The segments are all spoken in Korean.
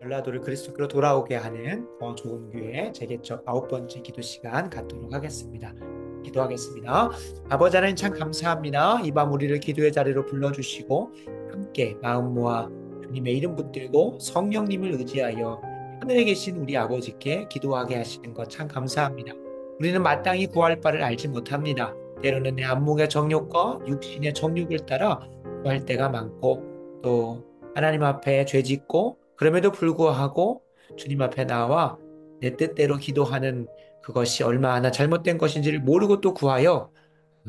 전라도를 그리스도로 돌아오게 하는 더 좋은 교회 재개척 9번째 기도 시간 갖도록 하겠습니다. 기도하겠습니다. 아버지 하나님 참 감사합니다. 이 밤 우리를 기도의 자리로 불러주시고 함께 마음 모아 주님의 이름 붙들고 성령님을 의지하여 하늘에 계신 우리 아버지께 기도하게 하시는 것 참 감사합니다. 우리는 마땅히 구할 바를 알지 못합니다. 때로는 내 안목의 정욕과 육신의 정욕을 따라 구할 때가 많고 또 하나님 앞에 죄짓고 그럼에도 불구하고 주님 앞에 나와 내 뜻대로 기도하는 그것이 얼마나 잘못된 것인지를 모르고 또 구하여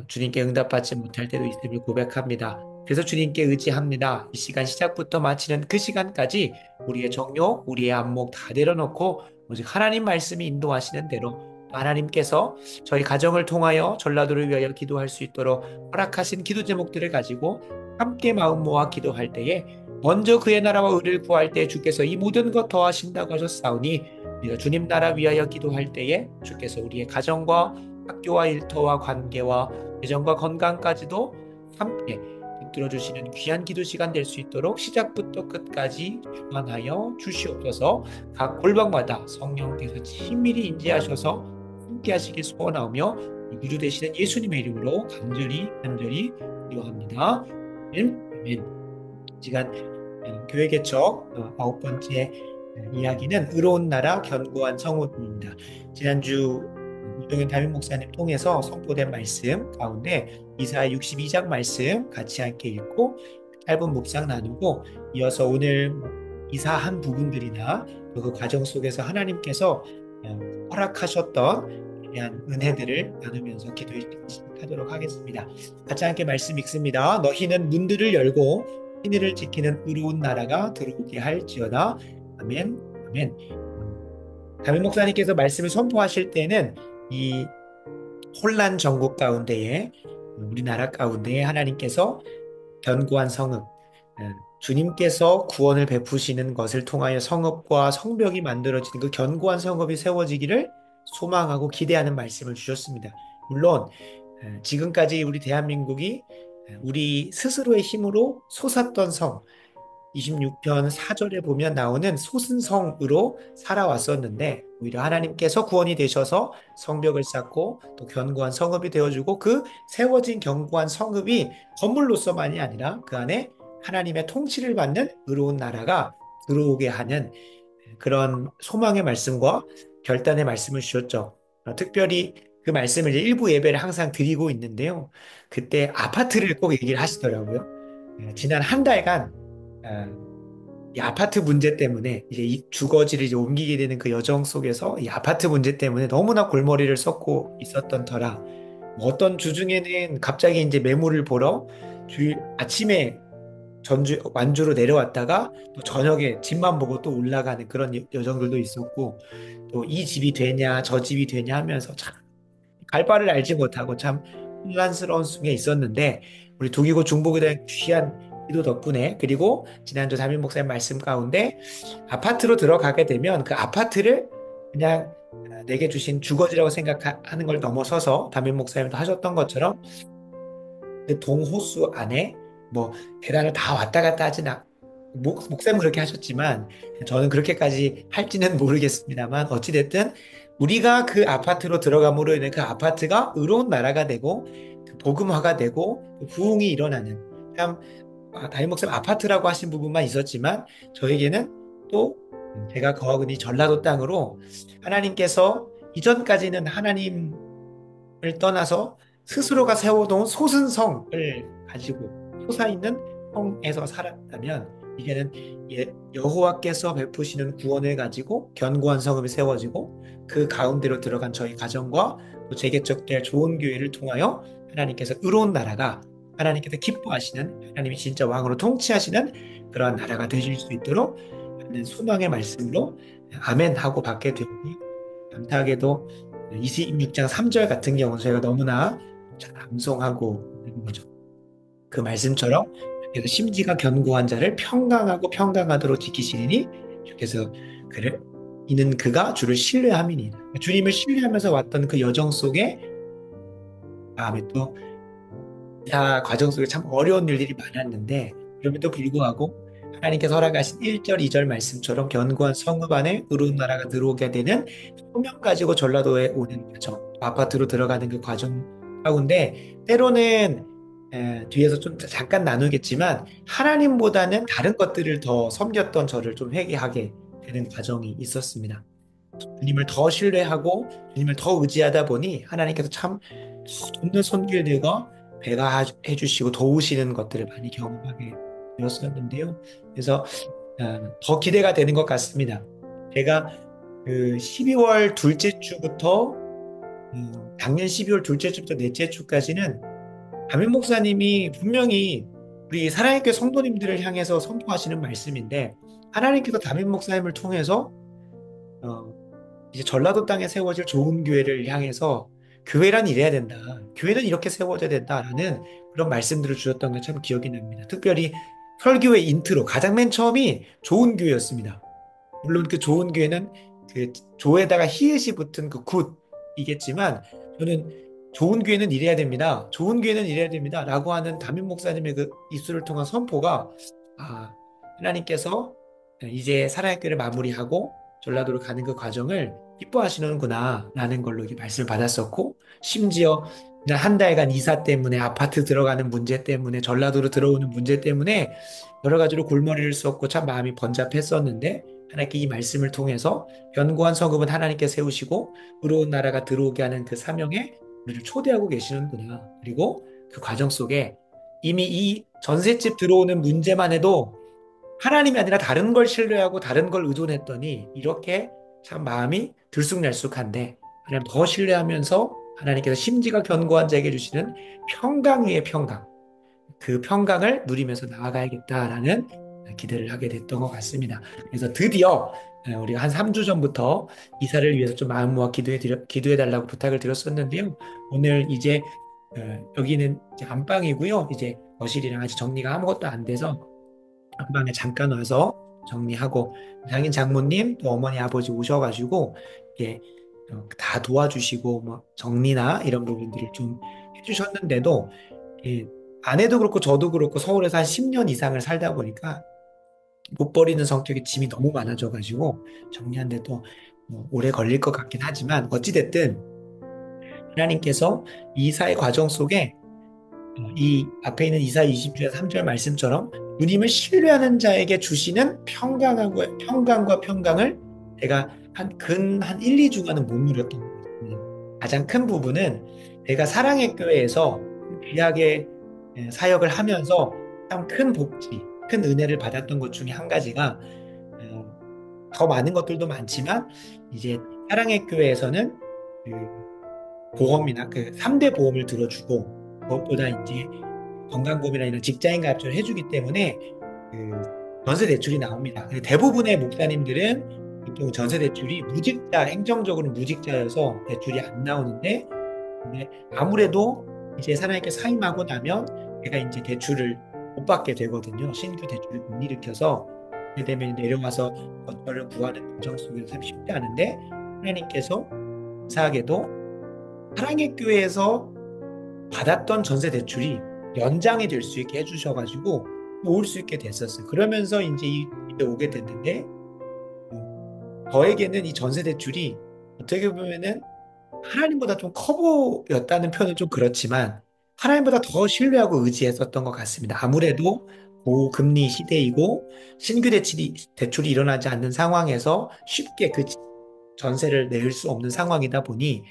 주님께 응답받지 못할 때도 있음을 고백합니다. 그래서 주님께 의지합니다. 이 시간 시작부터 마치는 그 시간까지 우리의 정욕, 우리의 안목 다 내려놓고 오직 하나님 말씀이 인도하시는 대로 하나님께서 저희 가정을 통하여 전라도를 위하여 기도할 수 있도록 허락하신 기도 제목들을 가지고 함께 마음 모아 기도할 때에 먼저 그의 나라와 의를 구할 때 주께서 이 모든 것 더하신다고 하셨사오니 우리가 주님 나라 위하여 기도할 때에 주께서 우리의 가정과 학교와 일터와 관계와 재정과 건강까지도 함께 붙들어 주시는 귀한 기도 시간 될 수 있도록 시작부터 끝까지 주관하여 주시옵소서. 각 골방마다 성령께서 친밀히 인지하셔서 함께 하시길 소원하오며 구주 되시는 예수님의 이름으로 간절히 기도합니다. 아멘. 아멘. 시간 교회 개척 9번째 이야기는 의로운 나라 견고한 성읍입니다. 지난주 이동현 담임 목사님 통해서 선포된 말씀 가운데 이사야 62장 말씀 같이 함께 읽고 짧은 묵상 나누고 이어서 오늘 이사 한 부분들이나 그 과정 속에서 하나님께서 허락하셨던 귀한 은혜들을 나누면서 기도하도록 하겠습니다. 같이 함께 말씀 읽습니다. 너희는 문들을 열고 하늘을 지키는 의로운 나라가 들어오게 할지어다. 아멘. 아멘. 담임 목사님께서 말씀을 선포하실 때는 이 혼란 전국 가운데에 우리나라 가운데에 하나님께서 견고한 성읍, 주님께서 구원을 베푸시는 것을 통하여 성읍과 성벽이 만들어지는 그 견고한 성읍이 세워지기를 소망하고 기대하는 말씀을 주셨습니다. 물론 지금까지 우리 대한민국이 우리 스스로의 힘으로 솟았던 성, 26편 4절에 보면 나오는 솟은성으로 살아왔었는데 오히려 하나님께서 구원이 되셔서 성벽을 쌓고 또 견고한 성읍이 되어주고 그 세워진 견고한 성읍이 건물로서만이 아니라 그 안에 하나님의 통치를 받는 의로운 나라가 들어오게 하는 그런 소망의 말씀과 결단의 말씀을 주셨죠. 특별히 그 말씀을 이제 일부 예배를 항상 드리고 있는데요. 그때 아파트를 꼭 얘기를 하시더라고요. 지난 한 달간 이 아파트 문제 때문에 이제 이 주거지를 이제 옮기게 되는 그 여정 속에서 이 아파트 문제 때문에 너무나 골머리를 썩고 있었던 터라 뭐 어떤 주중에는 갑자기 이제 매물을 보러 주일 아침에 전주 완주로 내려왔다가 또 저녁에 집만 보고 또 올라가는 그런 여정들도 있었고 또 이 집이 되냐 저 집이 되냐 하면서 참 갈 바를 알지 못하고 참 혼란스러운 속에 있었는데 우리 두기고 중보기도의 귀한 기도 덕분에 그리고 지난주 담임 목사님 말씀 가운데 아파트로 들어가게 되면 그 아파트를 그냥 내게 주신 주거지라고 생각하는 걸 넘어서서 담임 목사님도 하셨던 것처럼 그 동호수 안에 뭐 계단을 다 왔다 갔다 하진 목사님은 그렇게 하셨지만 저는 그렇게까지 할지는 모르겠습니다만 어찌됐든 우리가 그 아파트로 들어감으로 인해 그 아파트가 의로운 나라가 되고 그 복음화가 되고 그 부흥이 일어나는 참 담임 목사님 아파트라고 하신 부분만 있었지만 저에게는 또 제가 거하고 있는 이 전라도 땅으로 하나님께서 이전까지는 하나님을 떠나서 스스로가 세워놓은 솟은성을 가지고 솟아있는 성에서 살았다면 이제는 여호와께서 베푸시는 구원을 가지고 견고한 성읍이 세워지고 그 가운데로 들어간 저희 가정과 또 재개척될 좋은 교회를 통하여 하나님께서 의로운 나라가 하나님께서 기뻐하시는 하나님이 진짜 왕으로 통치하시는 그러한 나라가 되실 수 있도록 하는 소망의 말씀으로 아멘 하고 받게 되오니 감사하게도 26장 3절 같은 경우는 저희가 너무나 잘 암송하고 있는 거죠. 그 말씀처럼 그래서 심지가 견고한 자를 평강하고 평강하도록 지키시리니 주께서 그를 이는 그가 주를 신뢰함이니 주님을 신뢰하면서 왔던 그 여정 속에 다음에 또 이 과정 속에 참 어려운 일들이 많았는데 그럼에도 불구하고 하나님께서 허락하신 1절, 2절 말씀처럼 견고한 성읍 안에 의로운 나라가 들어오게 되는 소명 가지고 전라도에 오는 과정, 아파트로 들어가는 그 과정 가운데 때로는 뒤에서 좀 잠깐 나누겠지만 하나님보다는 다른 것들을 더 섬겼던 저를 좀 회개하게 되는 과정이 있었습니다. 주님을 더 신뢰하고 주님을 더 의지하다 보니 하나님께서 참 돕는 손길 들과 배가해 주시고 도우시는 것들을 많이 경험하게 되었었는데요. 그래서 더 기대가 되는 것 같습니다. 제가 그 12월 둘째 주부터 작년 12월 둘째 주부터 넷째 주까지는 담임 목사님이 분명히 우리 사랑의 교회 성도님들을 향해서 선포하시는 말씀인데 하나님께서 담임 목사님을 통해서 어, 이제 전라도 땅에 세워질 좋은 교회를 향해서 교회란 이래야 된다. 교회는 이렇게 세워져야 된다라는 그런 말씀들을 주셨던 게 참 기억이 납니다. 특별히 설교의 인트로 가장 맨 처음이 좋은 교회였습니다. 물론 그 좋은 교회는 그 조에다가 히읗이 붙은 그 굿이겠지만 저는 좋은 교회는 이래야 됩니다. 좋은 교회는 이래야 됩니다. 라고 하는 담임 목사님의 그 입술을 통한 선포가 아, 하나님께서 이제 사랑의 교회를 마무리하고 전라도로 가는 그 과정을 기뻐하시는구나 라는 걸로 이렇게 말씀을 받았었고 심지어 그냥 한 달간 이사 때문에 아파트 들어가는 문제 때문에 전라도로 들어오는 문제 때문에 여러 가지로 골머리를 썼고 참 마음이 번잡했었는데 하나님께 이 말씀을 통해서 견고한 성읍은 하나님께 세우시고 의로운 나라가 들어오게 하는 그 사명에 우리를 초대하고 계시는구나. 그리고 그 과정 속에 이미 이 전셋집 들어오는 문제만 해도 하나님이 아니라 다른 걸 신뢰하고 다른 걸 의존했더니 이렇게 참 마음이 들쑥날쑥한데 하나님 더 신뢰하면서 하나님께서 심지가 견고한 자에게 주시는 평강 위의 평강 그 평강을 누리면서 나아가야겠다라는 기대를 하게 됐던 것 같습니다. 그래서 드디어 우리가 한 3주 전부터 이사를 위해서 좀 마음 모아 기도해 달라고 부탁을 드렸었는데요. 오늘 이제 여기는 이제 안방이고요. 이제 거실이랑 아직 정리가 아무것도 안 돼서 안방에 잠깐 와서 정리하고 장인 장모님 또 어머니 아버지 오셔가지고 이게 다 도와주시고 뭐 정리나 이런 부분들을 좀 해주셨는데도 예, 아내도 그렇고 저도 그렇고 서울에서 한 10년 이상을 살다 보니까 못 버리는 성격의 짐이 너무 많아져가지고 정리하는데도 뭐 오래 걸릴 것 같긴 하지만 어찌됐든 하나님께서 이사의 과정 속에 이 앞에 있는 이사 20주의 3절 말씀처럼 주님을 신뢰하는 자에게 주시는 평강과 평강을 내가 한 1, 2주간은 못 누렸던 것 같습니다. 가장 큰 부분은 내가 사랑의 교회에서 귀하게 사역을 하면서 참 큰 복지, 큰 은혜를 받았던 것 중에 한 가지가 더 많은 것들도 많지만 이제 사랑의 교회에서는 그 보험이나 그 3대 보험을 들어주고 무엇보다 이제 건강보험이나 이런 직장인 가입처를 해주기 때문에 그 전세 대출이 나옵니다. 근데 대부분의 목사님들은 보통 전세 대출이 무직자, 행정적으로 무직자여서 대출이 안 나오는데 근데 아무래도 이제 사나이께 사임하고 나면 내가 이제 대출을 못 받게 되거든요. 신규 대출을 못 일으켜서 그렇게 되면 내려와서 거처를 구하는 과정 속에서 참 쉽지 않은데 하나님께서 이상하게도 사랑의 교회에서 받았던 전세 대출이 연장이 될 수 있게 해주셔가지고 올 수 있게 됐었어요. 그러면서 이제 이때 오게 됐는데 저에게는 이 전세 대출이 어떻게 보면은 하나님보다 좀 커 보였다는 표현은 좀 그렇지만 하나님보다 더 신뢰하고 의지했었던 것 같습니다. 아무래도 고금리 시대이고 신규 대출이 일어나지 않는 상황에서 쉽게 그 전세를 낼 수 없는 상황이다 보니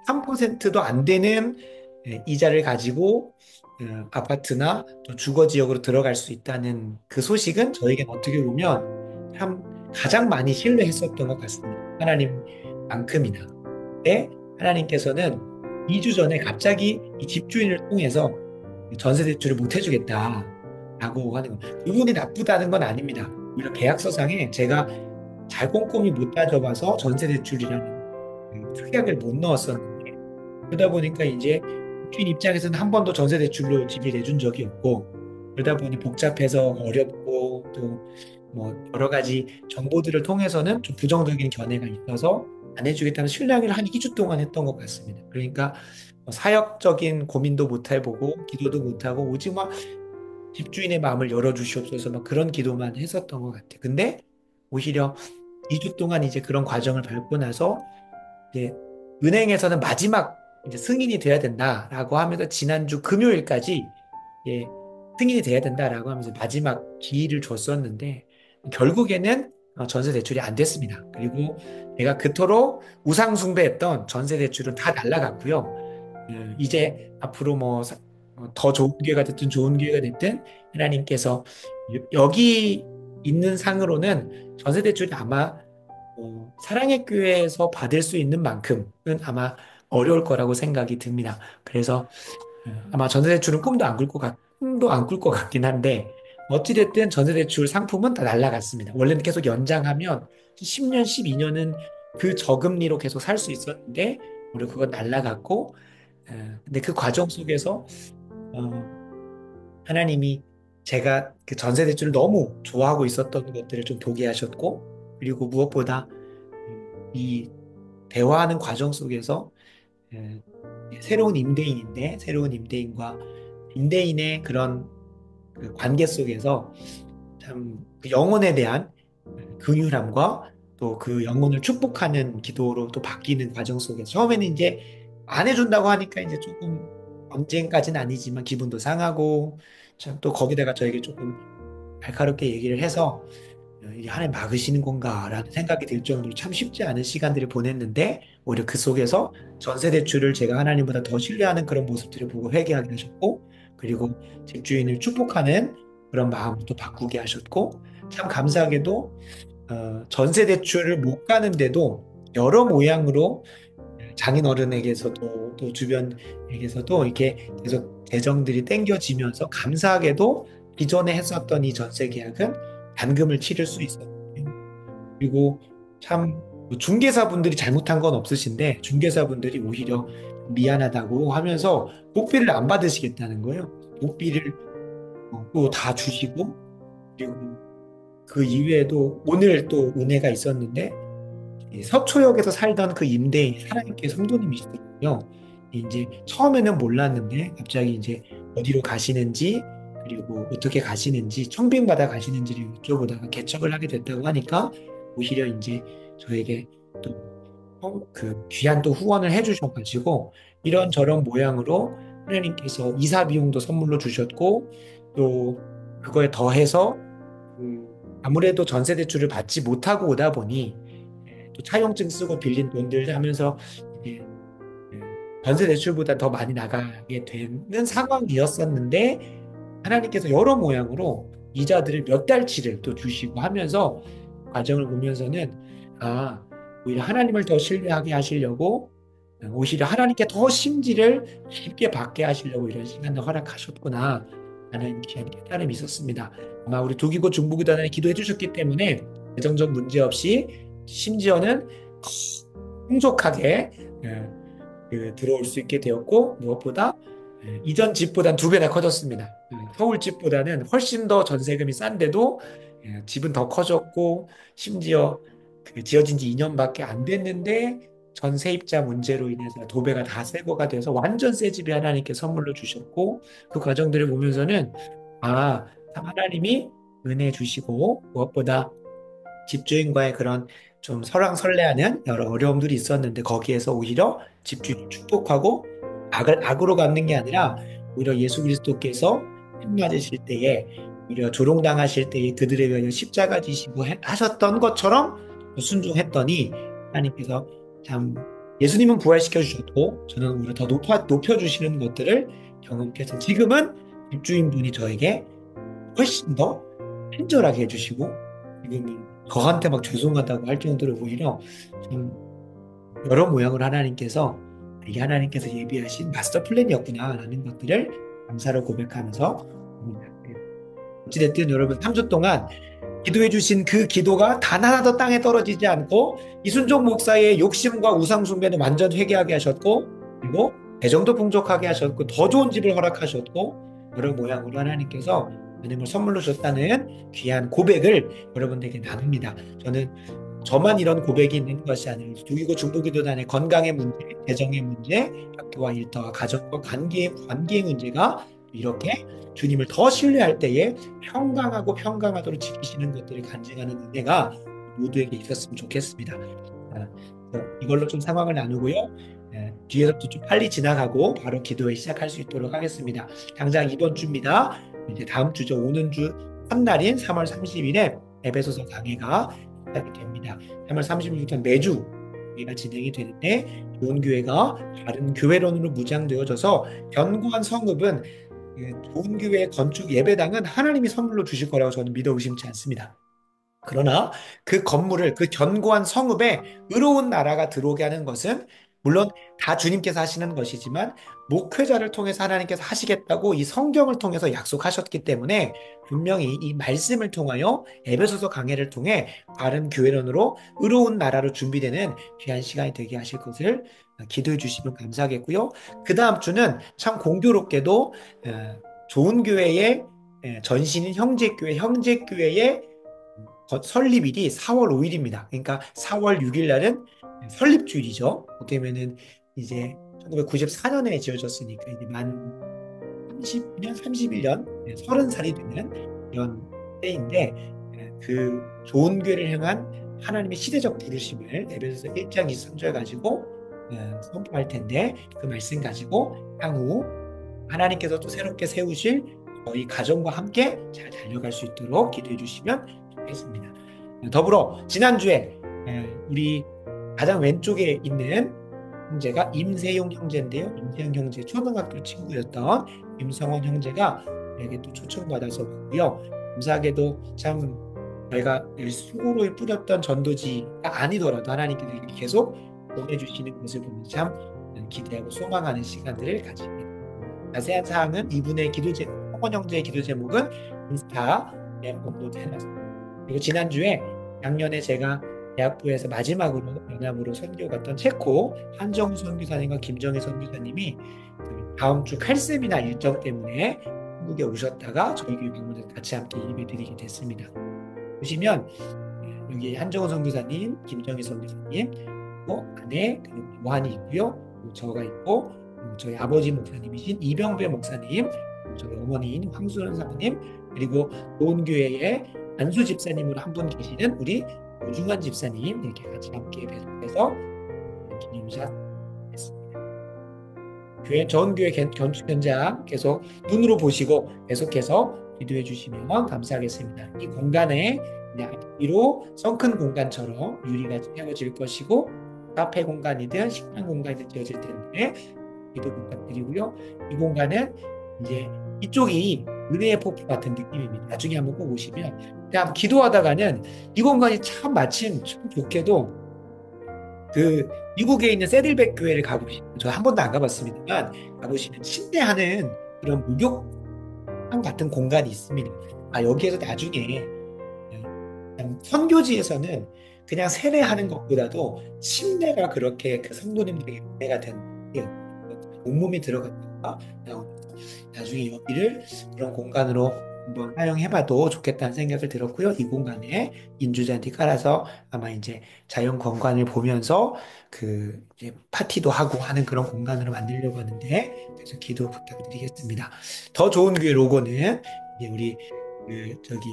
3%도 안 되는 이자를 가지고 아파트나 또 주거 지역으로 들어갈 수 있다는 그 소식은 저에겐 어떻게 보면 참 가장 많이 신뢰했었던 것 같습니다. 하나님만큼이나. 근데 하나님께서는 2주 전에 갑자기 이 집주인을 통해서 전세 대출을 못 해주겠다라고 하는 거. 그분이 나쁘다는 건 아닙니다. 오히려 계약서상에 제가 잘 꼼꼼히 못 따져봐서 전세 대출이라는 그 특약을 못 넣었었는데 그러다 보니까 이제 주인 입장에서는 한 번도 전세 대출로 집을 내준 적이 없고 그러다 보니 복잡해서 어렵고 또 뭐 여러 가지 정보들을 통해서는 좀 부정적인 견해가 있어서 안 해주겠다는 신뢰를 한 2주 동안 했던 것 같습니다. 그러니까 뭐 사역적인 고민도 못 해보고 기도도 못 하고 오직 막 집주인의 마음을 열어주시옵소서 막 그런 기도만 했었던 것 같아요. 근데 오히려 2주 동안 이제 그런 과정을 밟고 나서 이제 은행에서는 마지막 이제 승인이 돼야 된다라고 하면서 지난주 금요일까지 예, 승인이 돼야 된다라고 하면서 마지막 기일을 줬었는데 결국에는 전세 대출이 안 됐습니다. 그리고 내가 그토록 우상 숭배했던 전세 대출은 다 날라갔고요. 이제 앞으로 뭐 더 좋은 기회가 됐든 좋은 기회가 됐든 하나님께서 여기 있는 상으로는 전세 대출이 아마 사랑의 교회에서 받을 수 있는 만큼은 아마 어려울 거라고 생각이 듭니다. 그래서 아마 전세대출은 꿈도 안 꿀 것 같긴 한데 어찌됐든 전세대출 상품은 다 날라갔습니다. 원래는 계속 연장하면 10년, 12년은 그 저금리로 계속 살 수 있었는데 우리 그건 날라갔고 근데 그 과정 속에서 어, 하나님이 제가 그 전세대출을 너무 좋아하고 있었던 것들을 좀 보게 하셨고 그리고 무엇보다 이 대화하는 과정 속에서 에, 새로운 임대인인데 새로운 임대인과 임대인의 그런 그 관계 속에서 참그 영혼에 대한 긍휼함과 또 그 영혼을 축복하는 기도로 또 바뀌는 과정 속에서 처음에는 이제 안 해준다고 하니까 이제 조금 언젠까지는 아니지만 기분도 상하고 참 또 거기다가 저에게 조금 날카롭게 얘기를 해서 이게 하나님 막으시는 건가라는 생각이 들 정도로 참 쉽지 않은 시간들을 보냈는데 오히려 그 속에서 전세 대출을 제가 하나님보다 더 신뢰하는 그런 모습들을 보고 회개하게 하셨고 그리고 집주인을 축복하는 그런 마음을 또 바꾸게 하셨고 참 감사하게도 전세 대출을 못 가는데도 여러 모양으로 장인어른에게서도 또 주변에게서도 이렇게 계속 재정들이 땡겨지면서 감사하게도 기존에 했었던 이 전세 계약은 단금을 치를 수 있었거든요. 그리고 참 중개사분들이 잘못한 건 없으신데 중개사분들이 오히려 미안하다고 하면서 복비를 안 받으시겠다는 거예요. 복비를 또 다 주시고 그리고 그 이외에도 오늘 또 은혜가 있었는데 이 서초역에서 살던 그 임대인 하나님께 성도님이시거든요. 이제 처음에는 몰랐는데 갑자기 이제 어디로 가시는지 그리고 어떻게 가시는지 청빙받아 가시는지를 여쭤보다가 개척을 하게 됐다고 하니까 오히려 이제 저에게 또 그 귀한 또 후원을 해주셔가지고 이런저런 모양으로 하나님께서 이사 비용도 선물로 주셨고 또 그거에 더해서 아무래도 전세 대출을 받지 못하고 오다 보니 또 차용증 쓰고 빌린 돈들 하면서 이제 전세 대출보다 더 많이 나가게 되는 상황이었었는데 하나님께서 여러 모양으로 이자들을 몇 달치를 또 주시고 하면서 과정을 보면서는 아 오히려 하나님을 더 신뢰하게 하시려고 오히려 하나님께 더 심지를 깊게 받게 하시려고 이런 시간을 허락하셨구나 라는 귀한 깨달음이 있었습니다. 아마 우리 두기고 중부기도단에 기도해 주셨기 때문에 재정적 문제 없이 심지어는 풍족하게 들어올 수 있게 되었고 무엇보다 이전 집보다는 두 배나 커졌습니다. 서울 집보다는 훨씬 더 전세금이 싼데도 집은 더 커졌고 심지어 그 지어진 지 2년밖에 안 됐는데 전세입자 문제로 인해서 도배가 다 새거가 돼서 완전 새 집이 하나님께 선물로 주셨고 그 과정들을 보면서는 참 하나님이 은혜 주시고 무엇보다 집주인과의 그런 좀 설왕설래하는 여러 어려움들이 있었는데 거기에서 오히려 집주인을 축복하고 악으로 갚는 게 아니라 오히려 예수 그리스도께서 행 맞으실 때에 오히려 조롱당하실 때에 그들에 위하여 십자가 지시고 하셨던 것처럼 순종했더니 하나님께서 참 예수님은 부활시켜 주셨고 저는 오히려 더 높여주시는 것들을 경험케 해서 지금은 집주인분이 저에게 훨씬 더 친절하게 해주시고 지금은 저한테 막 죄송하다고 할 정도로 오히려 좀 여러 모양으로 하나님께서 이게 하나님께서 예비하신 마스터 플랜이었구나라는 것들을 감사로 고백하면서 어찌됐든 여러분 3주 동안 기도해 주신 그 기도가 단 하나도 땅에 떨어지지 않고 이순종 목사의 욕심과 우상 숭배는 완전 회개하게 하셨고 그리고 재정도 풍족하게 하셨고 더 좋은 집을 허락하셨고 여러 모양으로 하나님께서 많은 걸 선물로 줬다는 귀한 고백을 여러분들에게 나눕니다. 저는 저만 이런 고백이 있는 것이 아니라 두기고 중보기도단의 건강의 문제, 재정의 문제, 학교와 일터와 가정과 관계의 문제가 이렇게 주님을 더 신뢰할 때에 평강하고 평강하도록 지키시는 것들을 간증하는 은혜가 모두에게 있었으면 좋겠습니다. 이걸로 좀 상황을 나누고요. 뒤에서부터 좀 빨리 지나가고 바로 기도에 시작할 수 있도록 하겠습니다. 당장 이번 주입니다. 이제 다음 주죠. 오는 주 첫날인 3월 30일에 에베소서 강해가 시작이 됩니다. 3월 30일부터 매주 강해가 진행이 되는데 좋은 교회가 바른 교회론으로 무장되어져서 견고한 성읍은 좋은 교회 건축 예배당은 하나님이 선물로 주실 거라고 저는 믿어 의심치 않습니다. 그러나 그 건물을 그 견고한 성읍에 의로운 나라가 들어오게 하는 것은 물론 다 주님께서 하시는 것이지만 목회자를 통해서 하나님께서 하시겠다고 이 성경을 통해서 약속하셨기 때문에 분명히 이 말씀을 통하여 에베소서 강해를 통해 바른 교회론으로 의로운 나라로 준비되는 귀한 시간이 되게 하실 것을 기도해 주시면 감사하겠고요. 그 다음 주는 참 공교롭게도 좋은 교회의 전신인 형제교회, 형제교회의 설립일이 4월 5일입니다. 그러니까 4월 6일 날은 설립주일이죠. 어떻게 보면은 이제 1994년에 지어졌으니까 이제 만 30년, 31년, 30살이 되는 이런 때인데 그 좋은 교회를 향한 하나님의 시대적 부르심을 에베소서 1장 23절 가지고 선포할 텐데 그 말씀 가지고 향후 하나님께서 또 새롭게 세우실 저희 가정과 함께 잘 달려갈 수 있도록 기도해 주시면 좋겠습니다. 더불어 지난주에 우리 가장 왼쪽에 있는 형제가 임세용 형제인데요. 임세용 형제 초등학교 친구였던 임성원 형제가 우리에게 또 초청받아서 왔고요. 감사하게도 참 저희가 수고로 뿌렸던 전도지가 아니더라도 하나님께서 이렇게 계속 보내주시는 것을 보면 참 기대하고 소망하는 시간들을 가집니다. 자세한 사항은 이분의 기도 제목, 성원 형제의 기도 제목은 인스타에 업로드 해놨습니다. 그리고 지난주에 작년에 제가 대학부에서 마지막으로 연합으로 선교 갔던 체코 한정우 선교사님과 김정희 선교사님이 다음 주 칼세미나 일정 때문에 한국에 오셨다가 저희 교회 방문해서 같이 함께 예배 드리게 됐습니다. 보시면 여기 한정우 선교사님, 김정희 선교사님, 그리고 아내, 그리고 요한이 있고요. 그리고 저가 있고 저희 아버지 목사님이신 이병배 목사님, 저희 어머니인 황수연 사모님, 그리고 노은교회의 안수 집사님으로 한 분 계시는 우리 오중환 집사님 이렇게 같이 함께 배송해서 기념샷 했습니다. 교회 전 교회 건축 현장 계속 눈으로 보시고 계속해서 기도해 주시면 감사하겠습니다. 이 공간에 그냥 앞뒤로 썬큰 공간처럼 유리가 채워질 것이고 카페 공간이든 식당 공간이든 되어질 텐데 기도 부탁드리고요. 이 공간은 이제 이쪽이 은혜의 폭포 같은 느낌입니다. 나중에 한번 꼭 오시면 그냥 기도하다가는 이 공간이 참 마침 참 좋게도 그 미국에 있는 세들백 교회를 가보시면 저 한 번도 안 가봤습니다만 가보시면 침대하는 그런 목욕탕 같은 공간이 있습니다. 여기에서 나중에 선교지에서는 그냥 세례하는 것보다도 침례가 그렇게 그 성도님들에게 은혜가 되는 게 온몸이 들어갔다가 나중에 여기를 그런 공간으로 한번 사용해봐도 좋겠다는 생각을 들었고요. 이 공간에 인주잔디 깔아서 아마 이제 자연 경관을 보면서 그 이제 파티도 하고 하는 그런 공간으로 만들려고 하는데 그래서 기도 부탁드리겠습니다. 더 좋은 교회 로고는 이제 우리 저기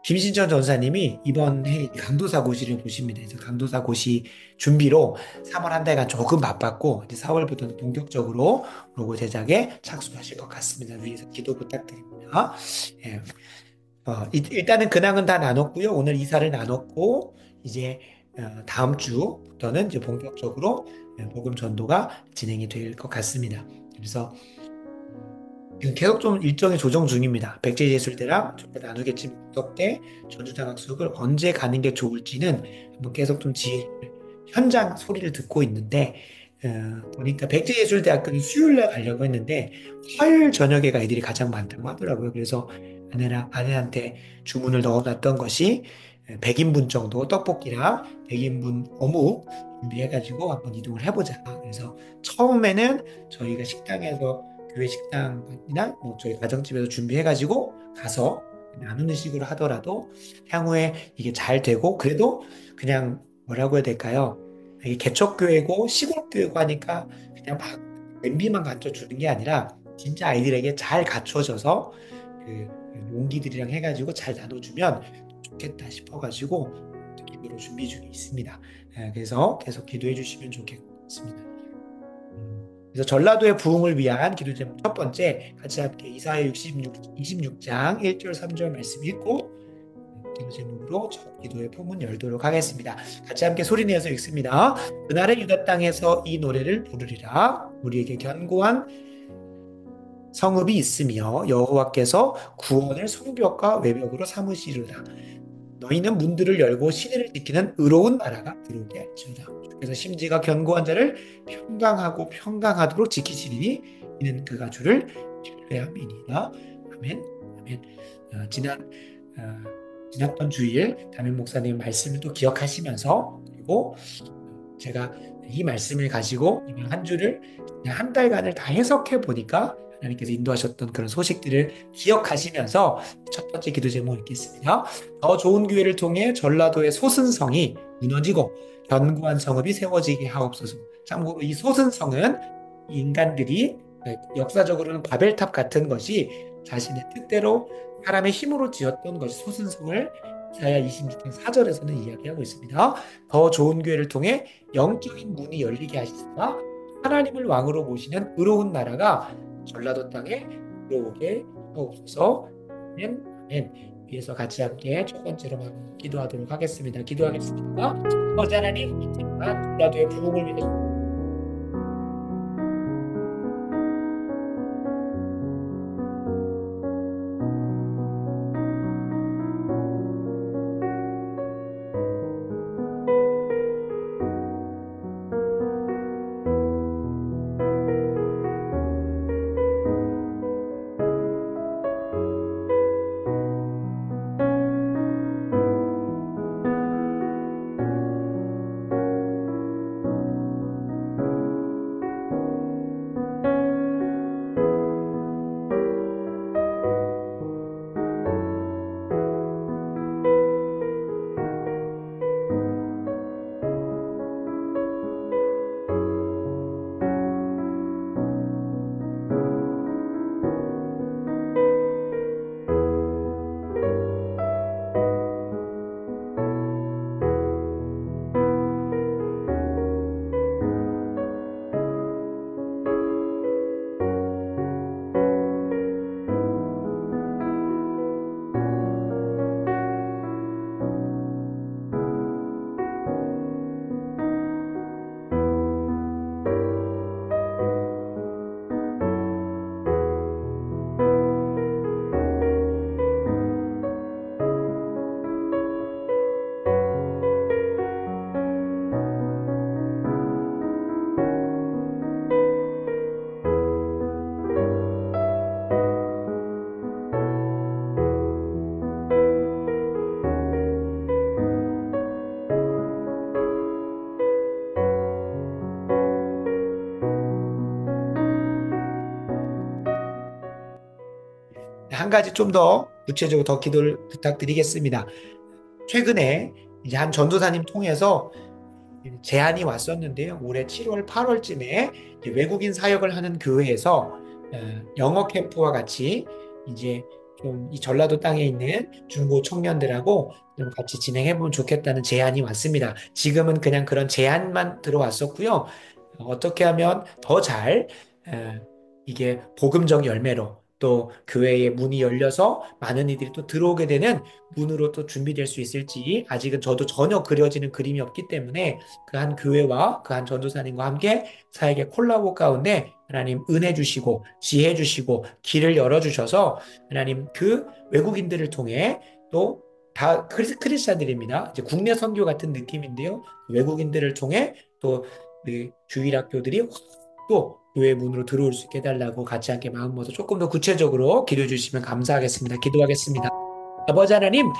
김신천 전사님이 이번 해 강도사 고시를 보십니다. 그래서 강도사 고시 준비로 3월 한 달간 조금 바빴고 이제 4월부터는 본격적으로 로고 제작에 착수하실 것 같습니다. 위에서 기도 부탁드립니다. 예. 일단은 근황은 다 나눴고요. 오늘 이사를 나눴고 이제 다음 주부터는 이제 본격적으로 복음 전도가 진행이 될 것 같습니다. 그래서 지금 계속 좀 일정이 조정 중입니다. 백제예술대랑 좀 나누겠지만 어떻게 전주장학수업을 언제 가는 게 좋을지는 한번 계속 좀 현장 소리를 듣고 있는데 보니까 백제예술대학교는 수요일날 가려고 했는데 화요일 저녁에가 애들이 가장 많다고 하더라고요. 그래서 아내한테 주문을 넣어놨던 것이 100인분 정도 떡볶이랑 100인분 어묵 준비해가지고 한번 이동을 해보자. 그래서 처음에는 저희가 식당에서 교회 식당이나 뭐 저희 가정집에서 준비해가지고 가서 나누는 식으로 하더라도 향후에 이게 잘 되고 그래도 그냥 뭐라고 해야 될까요? 이게 개척교회고 시골교회고 하니까 그냥 막 냄비만 갖춰주는 게 아니라 진짜 아이들에게 잘 갖춰져서 그 용기들이랑 해가지고 잘 나눠주면 좋겠다 싶어가지고 기도로 준비 중에 있습니다. 그래서 계속 기도해 주시면 좋겠습니다. 그래서 전라도의 부흥을 위한 기도 제목 첫 번째 같이 함께 이사야 26장 1절 3절 말씀 읽고 기도 제목으로 첫 기도의 포문 열도록 하겠습니다. 같이 함께 소리내어서 읽습니다. 그날의 유다 땅에서 이 노래를 부르리라. 우리에게 견고한 성읍이 있으며 여호와께서 구원을 성벽과 외벽으로 삼으시리라. 너희는 문들을 열고 시내를 지키는 의로운 나라가 들어오게 할지어다. 그래서 심지가 견고한 자를 평강하고 평강하도록 지키시리니 이는 그가 주를 신뢰함이니라. 아멘. 아멘. 지났던 주일 담임 목사님 말씀을 또 기억하시면서 그리고 제가 이 말씀을 가지고 이번 한 주를 그냥 한 달간을 다 해석해 보니까 하나님께서 인도하셨던 그런 소식들을 기억하시면서 첫 번째 기도 제목 읽겠습니다. 더 좋은 교회를 통해 전라도의 소승성이 무너지고 견고한 성읍이 세워지게 하옵소서. 참고로 이 소승성은 인간들이 역사적으로는 바벨탑 같은 것이 자신의 뜻대로 사람의 힘으로 지었던 것이 소승성을 이사야 26장 4절에서는 이야기하고 있습니다. 더 좋은 교회를 통해 영적인 문이 열리게 하시사 하나님을 왕으로 모시는 의로운 나라가 전라도 땅에 들어오게 하옵소서. 아멘. 아멘. 위에서 같이 함께 첫 번째로 기도하도록 하겠습니다. 기도하겠습니다. 아버지 하나님, 전라도의 부흥을 위해서 한 가지 좀 더 구체적으로 더 기도를 부탁드리겠습니다. 최근에 이제 한 전도사님 통해서 제안이 왔었는데요. 올해 7월, 8월쯤에 외국인 사역을 하는 교회에서 영어 캠프와 같이 이제 좀 이 전라도 땅에 있는 중고 청년들하고 좀 같이 진행해보면 좋겠다는 제안이 왔습니다. 지금은 그냥 그런 제안만 들어왔었고요. 어떻게 하면 더 잘 이게 복음적 열매로 또 교회의 문이 열려서 많은 이들이 또 들어오게 되는 문으로 또 준비될 수 있을지 아직은 저도 전혀 그려지는 그림이 없기 때문에 그 한 교회와 그 한 전도사님과 함께 사역의 콜라보 가운데 하나님 은혜 주시고 지혜 주시고 길을 열어 주셔서 하나님 그 외국인들을 통해 또 다 크리스찬들입니다. 이제 국내 선교 같은 느낌인데요. 외국인들을 통해 또 그 주일학교들이 또 교회 문으로 들어올 수 있게 해달라고 같이 함께 마음 모아서 조금 더 구체적으로 기도해 주시면 감사하겠습니다. 기도하겠습니다. 아버지 하나님,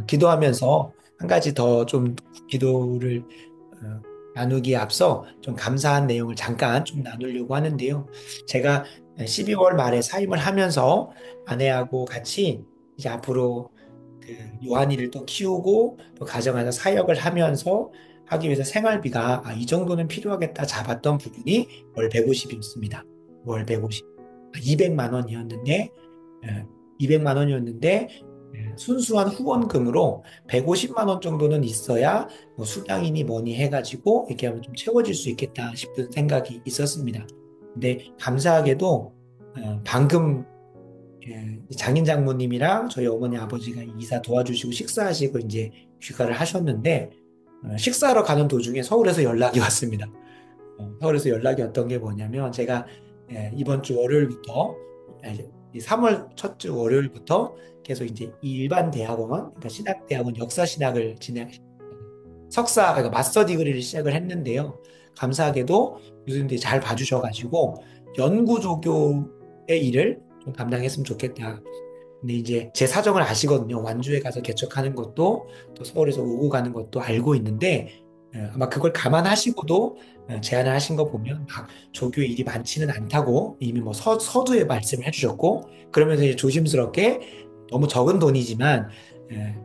기도하면서 한 가지 더 좀 기도를 어, 나누기에 앞서 좀 감사한 내용을 잠깐 좀 나누려고 하는데요. 제가 12월 말에 사임을 하면서 아내하고 같이 이제 앞으로 그 요한이를 또 키우고 또 가정에서 사역을 하면서 하기 위해서 생활비가 이 정도는 필요하겠다 잡았던 부분이 월 150이었습니다. 월 150. 200만 원이었는데 200만 원이었는데 순수한 후원금으로 150만 원 정도는 있어야 뭐 수당이니 뭐니 해가지고 이렇게 하면 좀 채워질 수 있겠다 싶은 생각이 있었습니다. 근데 감사하게도 방금 장인 장모님이랑 저희 어머니 아버지가 이사 도와주시고 식사하시고 이제 귀가를 하셨는데 식사하러 가는 도중에 서울에서 연락이 왔습니다. 서울에서 연락이 왔던 게 뭐냐면 제가 이번 주 월요일부터 3월 첫 주 월요일부터 계속 이제 이 일반 대학원, 그러니까 신학대학원 역사신학을 진행, 그러니까 마스터 디그리를 시작을 했는데요. 감사하게도 교수님들이 잘 봐주셔가지고 연구조교의 일을 좀 담당했으면 좋겠다. 근데 이제 제 사정을 아시거든요. 완주에 가서 개척하는 것도 또 서울에서 오고 가는 것도 알고 있는데 아마 그걸 감안하시고도 제안을 하신 거 보면 막 조교의 일이 많지는 않다고 이미 뭐 서두에 말씀을 해주셨고 그러면서 이제 조심스럽게 너무 적은 돈이지만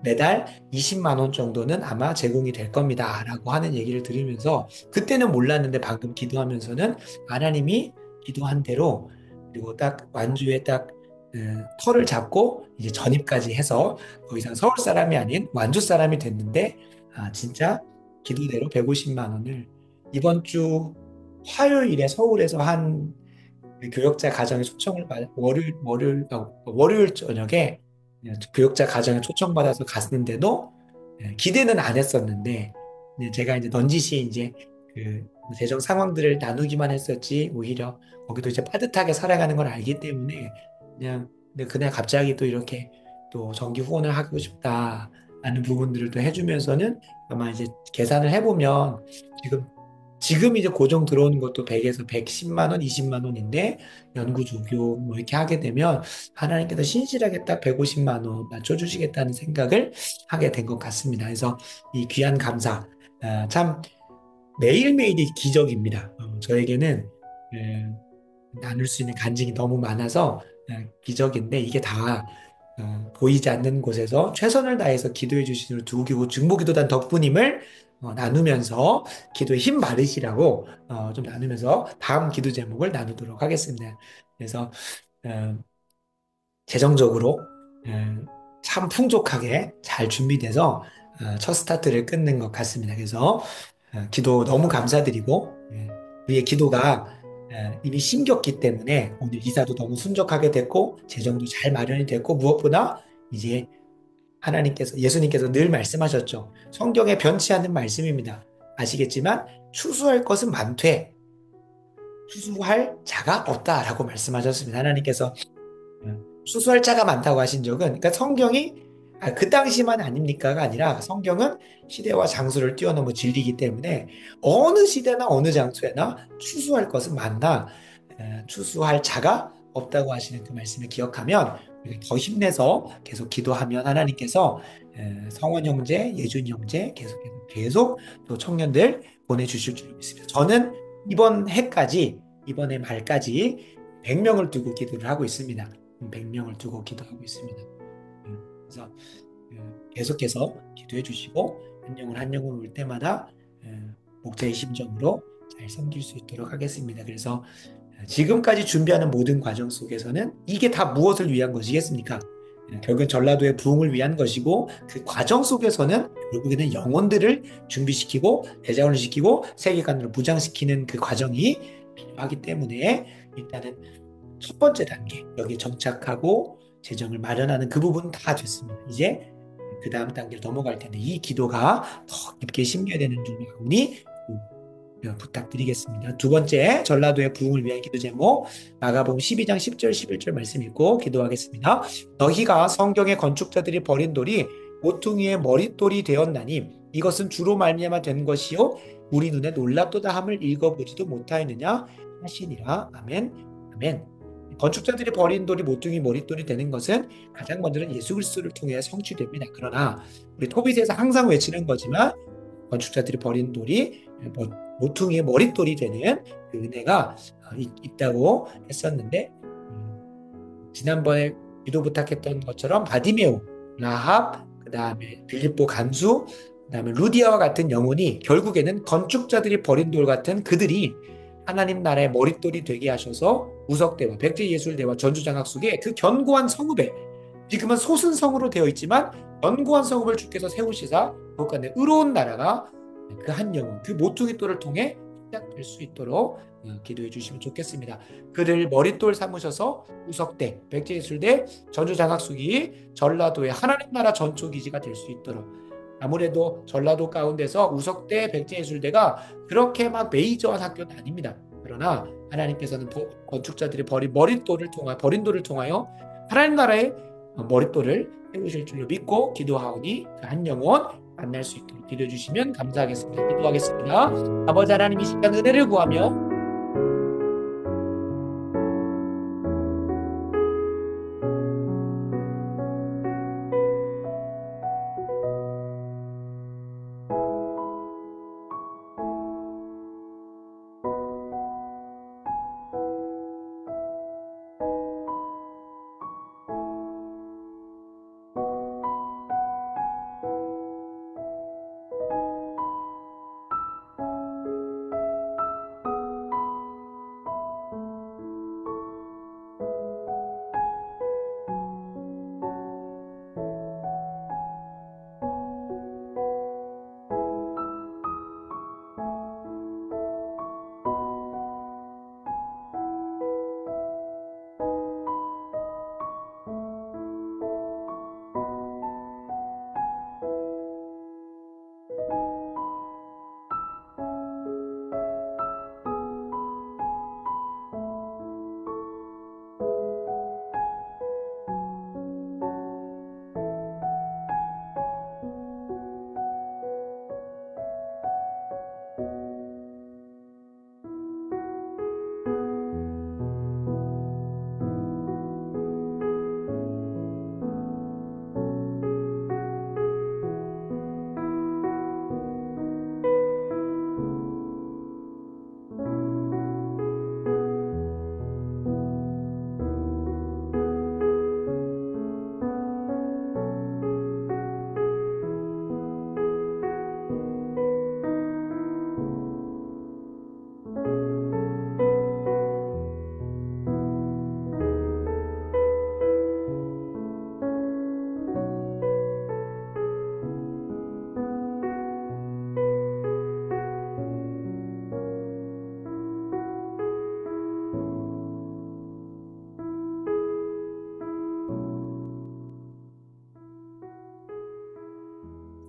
매달 20만 원 정도는 아마 제공이 될 겁니다라고 하는 얘기를 들으면서 그때는 몰랐는데 방금 기도하면서는 하나님이 기도한 대로 그리고 딱 완주에 딱 터를 잡고 이제 전입까지 해서 더 이상 서울 사람이 아닌 완주 사람이 됐는데 진짜 기도대로 150만 원을 이번 주 화요일에 서울에서 한 교역자 가정에 초청을 받 월요일 저녁에 교역자 가정에 초청받아서 갔는데도 기대는 안 했었는데 제가 이제 넌지시 이제 그 재정 상황들을 나누기만 했었지 오히려 거기도 이제 빠듯하게 살아가는 걸 알기 때문에 그냥 근데 그날 갑자기 또 이렇게 또 정기 후원을 하고 싶다라는 부분들을 또 해주면서는 아마 이제 계산을 해보면 지금 지금 이제 고정 들어오는 것도 100에서 110만 원, 20만 원인데 연구 조교 뭐 이렇게 하게 되면 하나님께서 신실하게 딱 150만 원 맞춰주시겠다는 생각을 하게 된 것 같습니다. 그래서 이 귀한 감사 참 매일매일이 기적입니다. 저에게는 나눌 수 있는 간증이 너무 많아서 기적인데 이게 다 보이지 않는 곳에서 최선을 다해서 기도해 주시는 두기고 중보기도단 덕분임을 나누면서 기도에 힘 받으시라고 좀 나누면서 다음 기도 제목을 나누도록 하겠습니다. 그래서 어, 재정적으로 참 풍족하게 잘 준비돼서 첫 스타트를 끊는 것 같습니다. 그래서 기도 너무 감사드리고 우리의 기도가 이미 심겼기 때문에 오늘 이사도 너무 순적하게 됐고 재정도 잘 마련이 됐고 무엇보다 이제 하나님께서 예수님께서 늘 말씀하셨죠. 성경에 변치 않는 말씀입니다. 아시겠지만 추수할 것은 많되 추수할 자가 없다라고 말씀하셨습니다. 하나님께서 수수할 자가 많다고 하신 적은 그러니까 성경이 그 당시만 아닙니까가 아니라 성경은 시대와 장소를 뛰어넘어 진리이기 때문에 어느 시대나 어느 장소에나 추수할 것은 많나 추수할 자가 없다고 하시는 그 말씀을 기억하면 우리가 더 힘내서 계속 기도하면 하나님께서 성원 형제, 예준 형제 계속 또 청년들 보내주실 줄 믿습니다. 저는 이번해 말까지 100명을 두고 기도를 하고 있습니다. 100명을 두고 기도하고 있습니다. 그래서 계속해서 기도해 주시고 한 영혼 올 때마다 목자의 심정으로 잘 섬길 수 있도록 하겠습니다. 그래서 지금까지 준비하는 모든 과정 속에서는 이게 다 무엇을 위한 것이겠습니까? 결국은 전라도의 부흥을 위한 것이고 그 과정 속에서는 결국에는 영혼들을 준비시키고 대자원을 시키고 세계관으로 무장시키는 그 과정이 필요하기 때문에 일단은 첫 번째 단계 여기 정착하고 재정을 마련하는 그 부분 다 됐습니다. 이제 그 다음 단계로 넘어갈 텐데 이 기도가 더 깊게 심겨야 되는 줄 아오니 부탁드리겠습니다. 두 번째 전라도의 부흥을 위한 기도 제목 마가복음 12장 10절 11절 말씀 읽고 기도하겠습니다. 너희가 성경의 건축자들이 버린 돌이 모퉁이의 머릿돌이 되었나니 이것은 주로 말미암아 된 것이요 우리 눈에 놀랍도다 함을 읽어보지도 못하였느냐 하시니라. 아멘. 아멘. 건축자들이 버린 돌이 모퉁이 머릿돌이 되는 것은 가장 먼저는 예수 그리스도를 통해 성취됩니다. 그러나 우리 토빗에서 항상 외치는 거지만 건축자들이 버린 돌이 모퉁이의 머릿돌이 되는 그 은혜가 있다고 했었는데, 지난번에 기도 부탁했던 것처럼 바디메오, 라합, 그 다음에 빌립보 간수, 그 다음에 루디아와 같은 영혼이 결국에는 건축자들이 버린 돌 같은 그들이 하나님 나라의 머릿돌이 되게 하셔서 우석대와 백제예술대와 전주장학 속에 그 견고한 성읍에, 지금은 솟은 성으로 되어 있지만 견고한 성읍을 주께서 세우시사 그것 가운데 의로운 나라가 그 한 영혼, 그 모퉁이 돌을 통해 시작될 수 있도록 기도해 주시면 좋겠습니다. 그를 머릿돌 삼으셔서 우석대, 백제예술대, 전주장학숙이 전라도의 하나님 나라 전초기지가 될 수 있도록, 아무래도 전라도 가운데서 우석대, 백제예술대가 그렇게 막 메이저한 학교는 아닙니다. 그러나 하나님께서는 건축자들이 버린 돌을 통하여 하나님 나라의 머릿돌을 세우실 줄로 믿고 기도하오니 그 한 영혼 만날 수 있도록 기도해 주시면 감사하겠습니다. 기도하겠습니다. 아버지 하나님, 이 시간 은혜를 구하며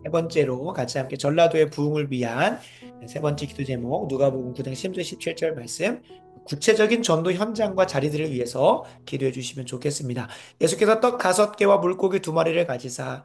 세 번째로 같이 함께 전라도의 부흥을 위한 세 번째 기도 제목, 누가복음 9장 10절 17절 말씀, 구체적인 전도 현장과 자리들을 위해서 기도해 주시면 좋겠습니다. 예수께서 떡 5개와 물고기 2마리를 가지사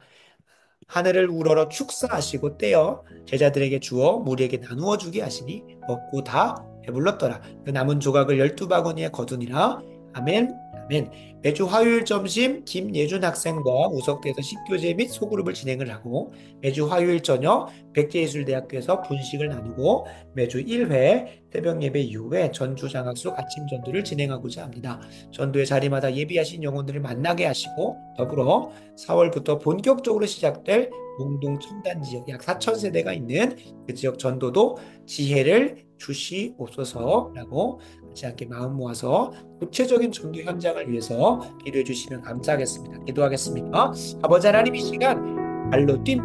하늘을 우러러 축사하시고 떼어 제자들에게 주어 무리에게 나누어 주게 하시니 먹고 다 배불렀더라. 그 남은 조각을 12바구니에 거두니라. 아멘. 아멘. 매주 화요일 점심 김예준 학생과 우석대에서 식교제 및 소그룹을 진행을 하고, 매주 화요일 저녁 백제예술대학교에서 분식을 나누고, 매주 1회 새벽 예배 이후에 전주장학숙 아침 전도를 진행하고자 합니다. 전도의 자리마다 예비하신 영혼들을 만나게 하시고, 더불어 4월부터 본격적으로 시작될 공동 첨단 지역 약 4천 세대가 있는 그 지역 전도도 지혜를 주시옵소서라고 같이 함께 마음 모아서 구체적인 전도 현장을 위해서 기도해 주시면 감사하겠습니다. 기도하겠습니다. 아버지 하나님, 이 시간 발로 뛴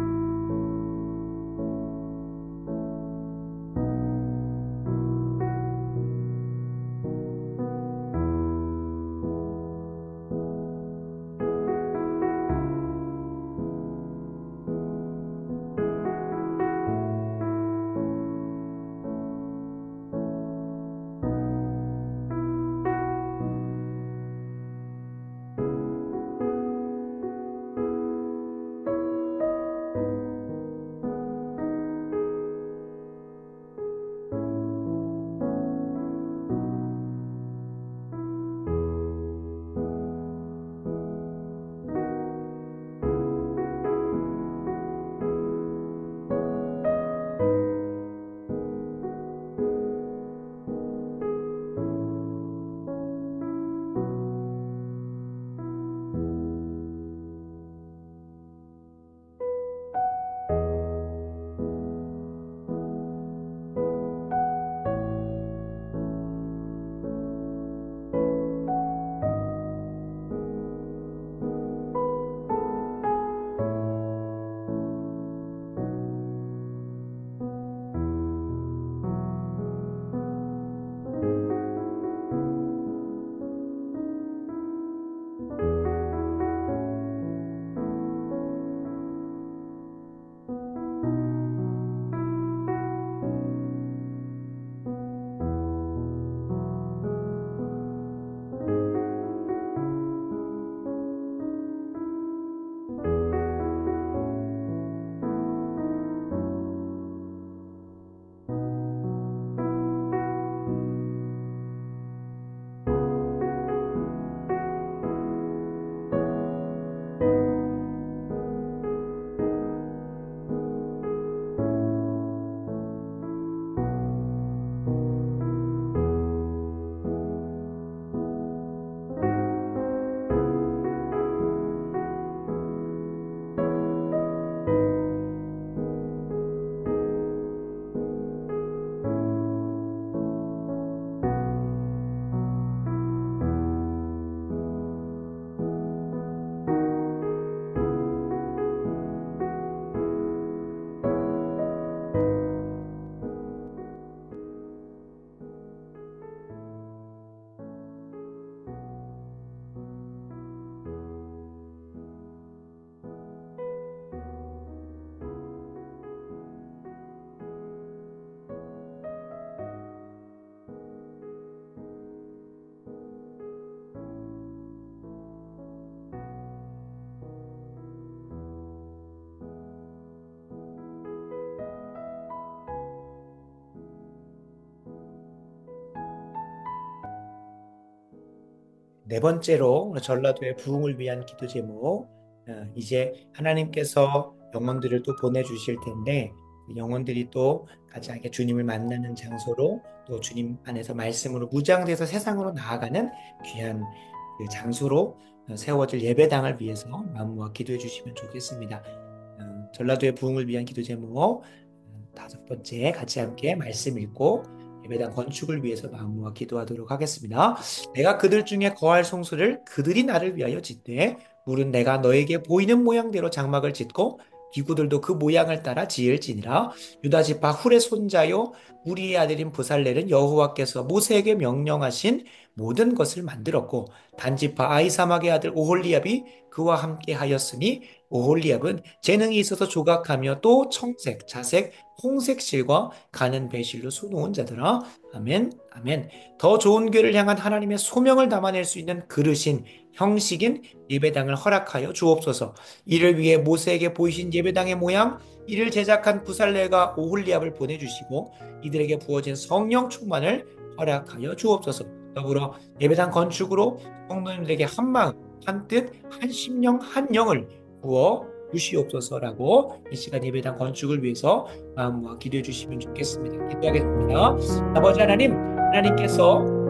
네 번째로 전라도의 부흥을 위한 기도 제목. 이제 하나님께서 영혼들을 또 보내주실 텐데 그 영혼들이 또 가장 주님을 만나는 장소로 또 주님 안에서 말씀으로 무장돼서 세상으로 나아가는 귀한 그 장소로 세워질 예배당을 위해서 마음 모아 기도해 주시면 좋겠습니다. 전라도의 부흥을 위한 기도 제목 다섯 번째 같이 함께 말씀 읽고 예배당 건축을 위해서 마음 모아 기도하도록 하겠습니다. 내가 그들 중에 거할 송수를 그들이 나를 위하여 짓되 물은 내가 너에게 보이는 모양대로 장막을 짓고 기구들도 그 모양을 따라 지을지니라. 유다 지파 훌의 손자요 우리의 아들인 부살렐은 여호와께서 모세에게 명령하신 모든 것을 만들었고 단지파 아이사막의 아들 오홀리압이 그와 함께 하였으니 오홀리압은 재능이 있어서 조각하며 또 청색, 자색, 홍색 실과 가는 배실로 수놓은 자들아. 아멘, 아멘. 더 좋은 교회를 향한 하나님의 소명을 담아낼 수 있는 그릇인 형식인 예배당을 허락하여 주옵소서. 이를 위해 모세에게 보이신 예배당의 모양, 이를 제작한 부살레가 오홀리압을 보내주시고 이들에게 부어진 성령 충만을 허락하여 주옵소서. 더불어 예배당 건축으로 성도님들에게 한 마음, 한 뜻, 한 심령, 한 영을 부어 주시옵소서라고 이 시간 예배당 건축을 위해서 마음 모아 기도해 주시면 좋겠습니다. 기도하겠습니다. 아버지 하나님, 하나님께서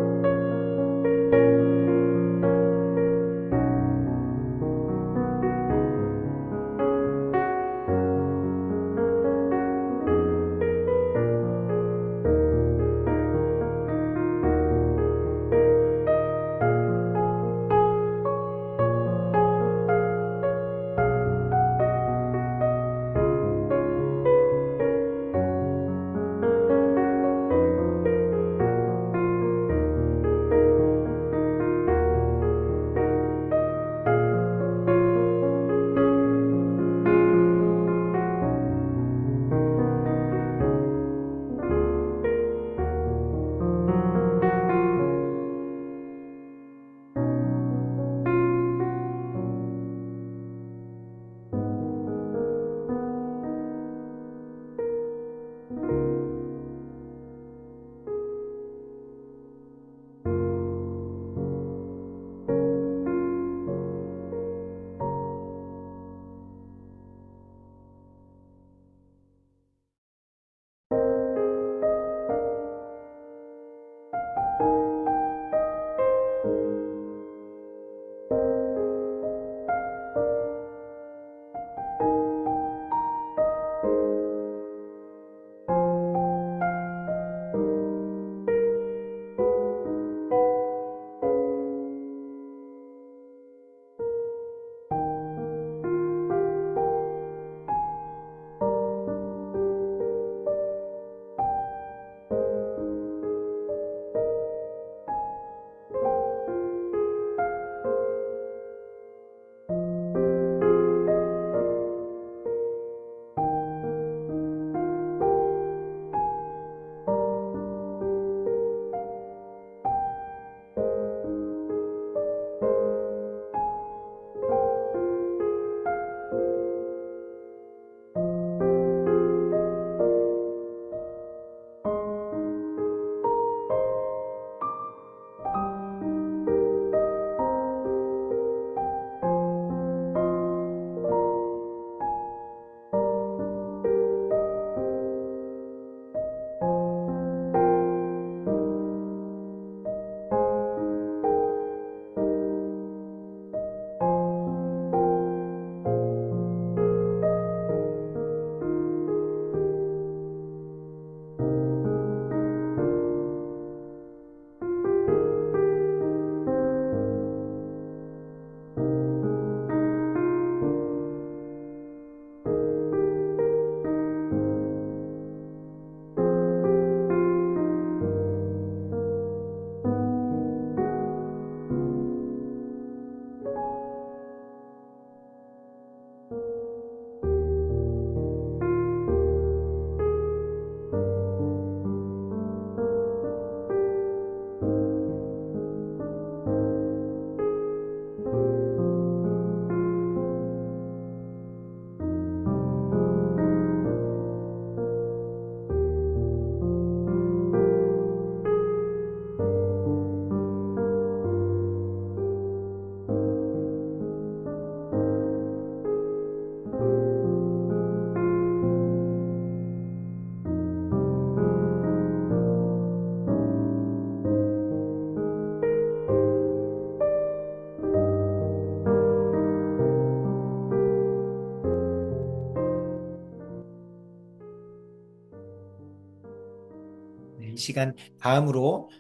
이 시간 다음으로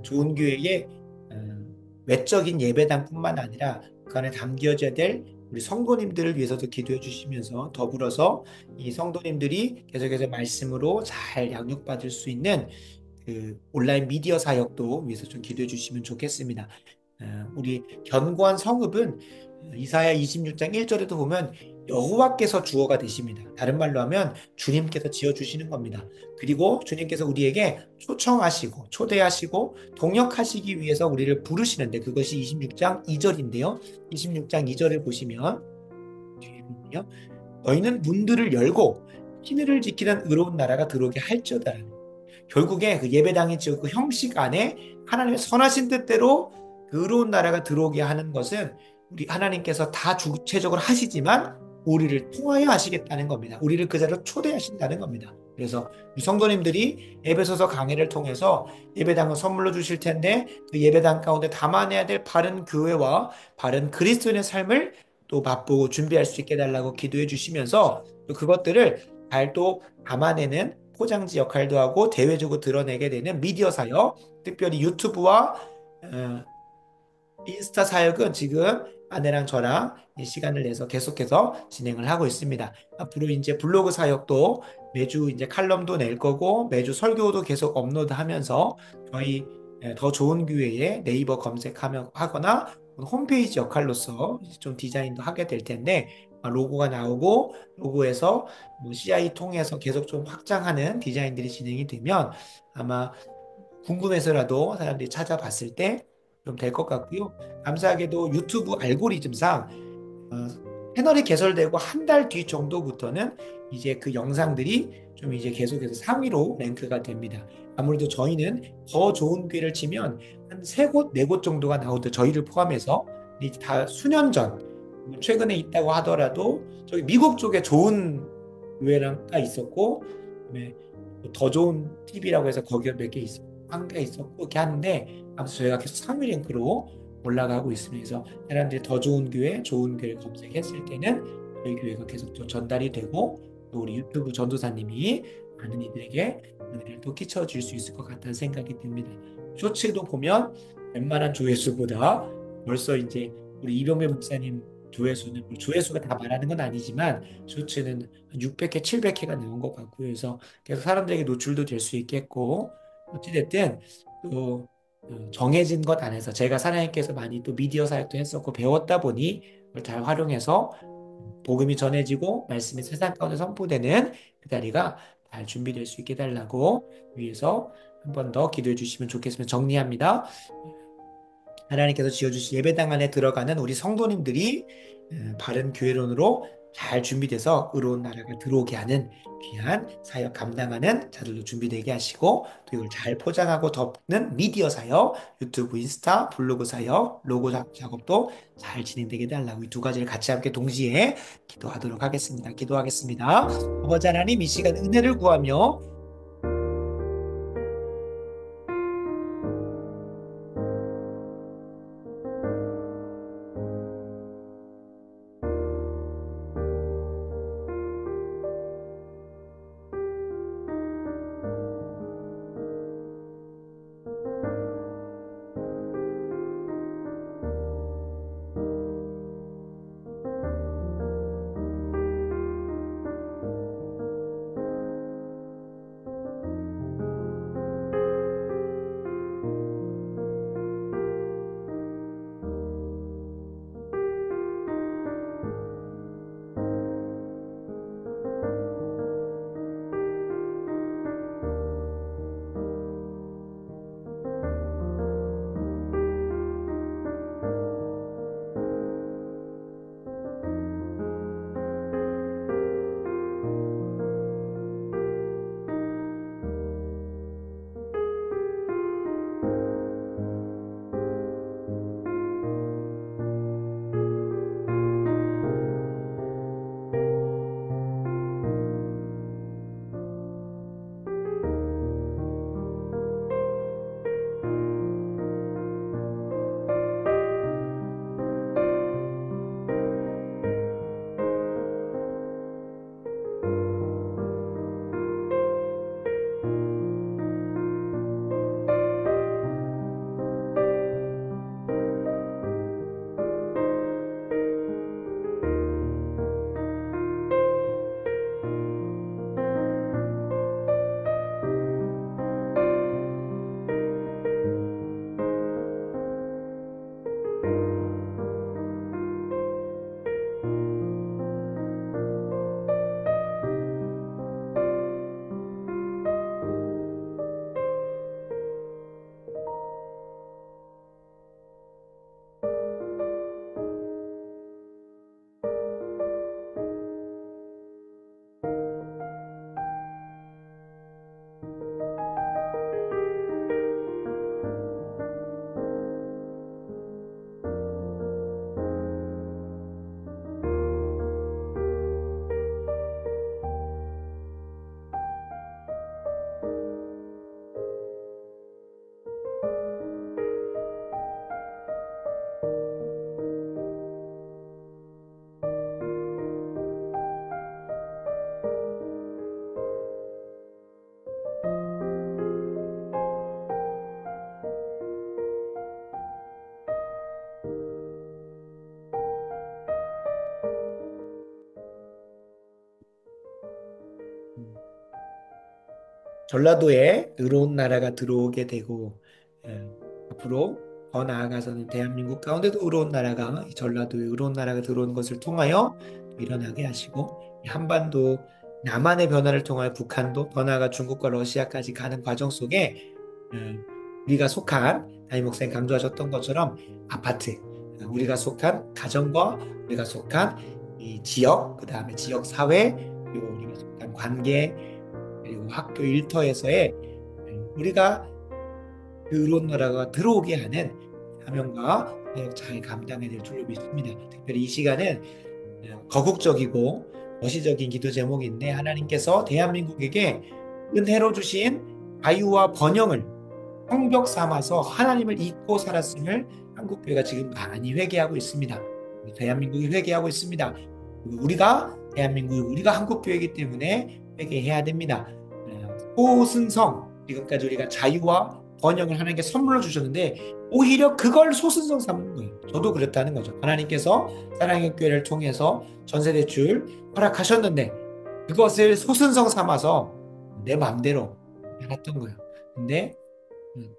좋은 교회의 외적인 예배당뿐만 아니라 그 안에 담겨져야 될 우리 성도님들을 위해서도 기도해 주시면서 더불어서 이 성도님들이 계속해서 말씀으로 잘 양육받을 수 있는 그 온라인 미디어 사역도 위해서 좀 기도해 주시면 좋겠습니다. 우리 견고한 성읍은 이사야 26장 1절에도 보면 여호와께서 주어가 되십니다. 다른 말로 하면 주님께서 지어 주시는 겁니다. 그리고 주님께서 우리에게 초청하시고 초대하시고 동역하시기 위해서 우리를 부르시는데 그것이 26장 2절인데요. 26장 2절을 보시면 뒤에 보면요. 너희는 문들을 열고 하늘을 지키는 의로운 나라가 들어오게 할지어다. 결국에 그 예배당이 지은 그 형식 안에 하나님의 선하신 뜻대로 그 의로운 나라가 들어오게 하는 것은 우리 하나님께서 다 주체적으로 하시지만 우리를 통하여 하시겠다는 겁니다. 우리를 그 자리로 초대하신다는 겁니다. 그래서 우리 성도님들이 에베소서 강해를 통해서 예배당을 선물로 주실 텐데 그 예배당 가운데 담아내야 될 바른 교회와 바른 그리스도인의 삶을 또 맛보고 준비할 수 있게 해달라고 기도해 주시면서 또 그것들을 잘 또 담아내는 포장지 역할도 하고 대외적으로 드러내게 되는 미디어 사역, 특별히 유튜브와 어, 인스타 사역은 지금 아내랑 저랑 시간을 내서 계속해서 진행을 하고 있습니다. 앞으로 이제 블로그 사역도 매주 이제 칼럼도 낼 거고 매주 설교도 계속 업로드하면서 저희 더 좋은 교회에 네이버 검색하면 하거나 홈페이지 역할로서 좀 디자인도 하게 될 텐데 로고가 나오고 로고에서 뭐 CI 통해서 계속 좀 확장하는 디자인들이 진행이 되면 아마 궁금해서라도 사람들이 찾아봤을 때 좀 될 것 같고요. 감사하게도 유튜브 알고리즘상 채널이 개설되고 한 달 뒤 정도부터는 이제 그 영상들이 좀 이제 계속해서 상위로 랭크가 됩니다. 아무래도 저희는 더 좋은 기회를 치면 한 세 곳, 네 곳 정도가 나오듯 저희를 포함해서 이제 다 수년 전, 최근에 있다고 하더라도 저기 미국 쪽에 좋은 교회가 있었고, 그다음에 더 좋은 TV라고 해서 거기가 몇 개 있었고, 한 개 있었고, 이렇게 하는데, 아무튼 저희가 계속 상위 랭크로 올라가고 있습니다. 그래서 사람들이 더 좋은 교회, 좋은 교회 검색했을 때는 저희 교회가 계속 또 전달이 되고 또 우리 유튜브 전도사님이 많은 이들에게 은혜를 또 끼쳐줄 수 있을 것 같다는 생각이 듭니다. 쇼츠도 보면 웬만한 조회수보다 벌써 이제 우리 이병배 목사님 조회수는 뭐 조회수가 다 말하는 건 아니지만 쇼츠는 600회, 700회가 나온 것 같고요. 그래서 계속 사람들에게 노출도 될 수 있겠고 어찌됐든 또 정해진 것 안에서 제가 하나님께서 많이 또 미디어 사역도 했었고 배웠다 보니 그걸 잘 활용해서 복음이 전해지고 말씀이 세상 가운데 선포되는 그 자리가 잘 준비될 수 있게 해달라고 위해서 한 번 더 기도해 주시면 좋겠습니다. 정리합니다. 하나님께서 지어주신 예배당 안에 들어가는 우리 성도님들이 바른 교회론으로 잘 준비돼서 의로운 나라가 들어오게 하는 귀한 사역 감당하는 자들로 준비되게 하시고 또 이걸 잘 포장하고 덮는 미디어 사역, 유튜브, 인스타, 블로그 사역, 로고 작업도 잘 진행되게 해달라고 이 두 가지를 같이 함께 동시에 기도하도록 하겠습니다. 기도하겠습니다. 아버지 하나님 이 시간 은혜를 구하며 전라도에 의로운 나라가 들어오게 되고 예, 앞으로 더 나아가서는 대한민국 가운데도 의로운 나라가 이 전라도에 의로운 나라가 들어오는 것을 통하여 일어나게 하시고 이 한반도 남한의 변화를 통하여 북한도 더 나아가 중국과 러시아까지 가는 과정 속에 예, 우리가 속한 담임 목사님 강조하셨던 것처럼 아파트 우리가 속한 가정과 우리가 속한 이 지역 그다음에 지역 사회 그리고 우리가 속한 관계 그리고 학교 일터에서의 우리가 그 의로운 나라가 들어오게 하는 사명과 사역 잘 감당해야 될 줄로 믿습니다. 특별히 이 시간은 거국적이고 거시적인 기도 제목인데 하나님께서 대한민국에게 은혜로 주신 자유와 번영을 성벽 삼아서 하나님을 잊고 살았음을 한국교회가 지금 많이 회개하고 있습니다. 대한민국이 회개하고 있습니다. 우리가 대한민국 우리가 한국교회이기 때문에 회개해야 됩니다. 소승성 지금까지 우리가 자유와 번영을 하나님께 선물로 주셨는데 오히려 그걸 소승성 삼는 거예요. 저도 그렇다는 거죠. 하나님께서 사랑의 교회를 통해서 전세대출 허락하셨는데 그것을 소승성 삼아서 내 마음대로 해놨던 거예요. 근데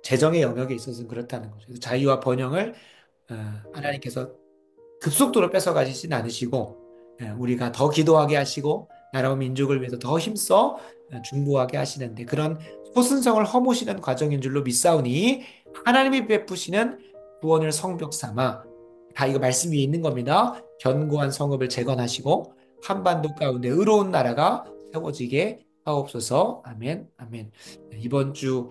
재정의 영역에 있어서는 그렇다는 거죠. 그래서 자유와 번영을 하나님께서 급속도로 뺏어가시진 않으시고 우리가 더 기도하게 하시고 나라와 민족을 위해서 더 힘써 중보하게 하시는데 그런 소순성을 허무시는 과정인 줄로 믿사오니 하나님이 베푸시는 구원을 성벽 삼아 다 이거 말씀 위에 있는 겁니다. 견고한 성읍을 재건하시고 한반도 가운데 의로운 나라가 세워지게 하옵소서. 아멘. 아멘. 이번 주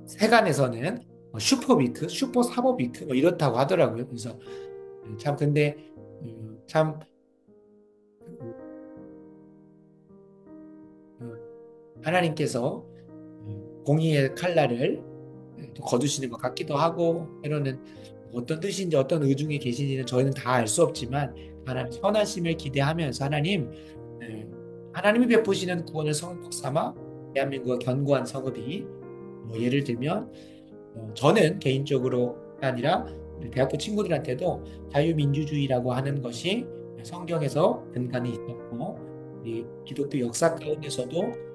세간에서는 슈퍼위크, 슈퍼 사법위크 뭐 이렇다고 하더라고요. 그래서 참 근데 참 하나님께서 공의의 칼날을 거두시는 것 같기도 하고 때로는 어떤 뜻인지 어떤 의중이 계신지는 저희는 다 알 수 없지만 하나님 선하심을 기대하면서 하나님이 베푸시는 구원을 성벽 삼아 대한민국의 견고한 성읍이 뭐 예를 들면 저는 개인적으로 아니라 우리 대학교 친구들한테도 자유민주주의라고 하는 것이 성경에서 근간이 있었고 우리 기독교 역사 가운데서도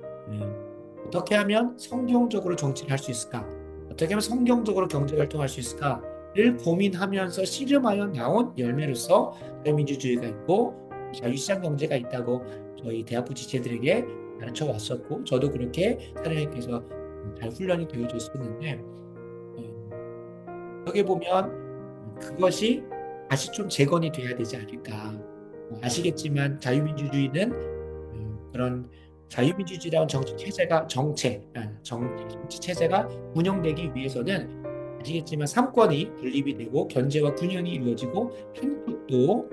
어떻게 하면 성경적으로 정치를 할 수 있을까? 어떻게 하면 성경적으로 경제 활동할 수 있을까를 고민하면서 씨름하여 나온 열매로서 자유민주주의가 있고 자유시장 경제가 있다고 저희 대학부 지체들에게 가르쳐 왔었고 저도 그렇게 하나님께서 잘 훈련이 되어줬었는데 여기 보면 그것이 다시 좀 재건이 돼야 되지 않을까. 아시겠지만 자유민주주의는 그런 자유민주주의라는 정치 체제가 정치 체제가 운영되기 위해서는 아시겠지만 삼권이 분립이 되고 견제와 균형이 이루어지고 한쪽도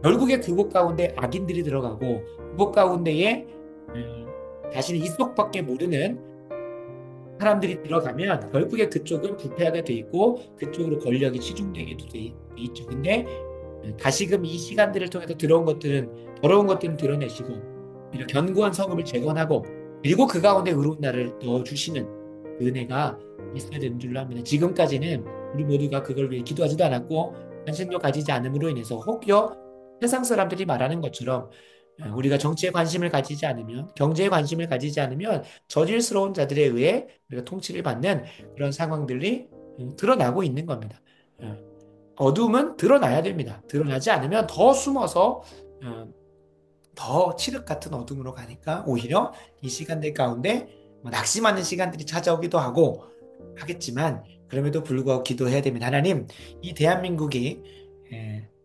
결국에 그곳 가운데 악인들이 들어가고 그곳 가운데에 자신의 이속밖에 모르는 사람들이 들어가면 결국에 그쪽은 부패하게 돼 있고 그쪽으로 권력이 치중되기도 돼 있죠. 근데 다시금 이 시간들을 통해서 들어온 것들은 더러운 것들은 드러내시고 견고한 성읍을 재건하고 그리고 그 가운데 의로운 나라를 넣어주시는 그 은혜가 있어야 되는 줄로 합니다. 지금까지는 우리 모두가 그걸 위해 기도하지도 않았고 관심도 가지지 않음으로 인해서 혹여 세상 사람들이 말하는 것처럼 우리가 정치에 관심을 가지지 않으면 경제에 관심을 가지지 않으면 저질스러운 자들에 의해 우리가 통치를 받는 그런 상황들이 드러나고 있는 겁니다. 어둠은 드러나야 됩니다. 드러나지 않으면 더 숨어서 더 칠흑 같은 어둠으로 가니까 오히려 이 시간들 가운데 낙심하는 시간들이 찾아오기도 하고 하겠지만 그럼에도 불구하고 기도해야 됩니다. 하나님, 이 대한민국이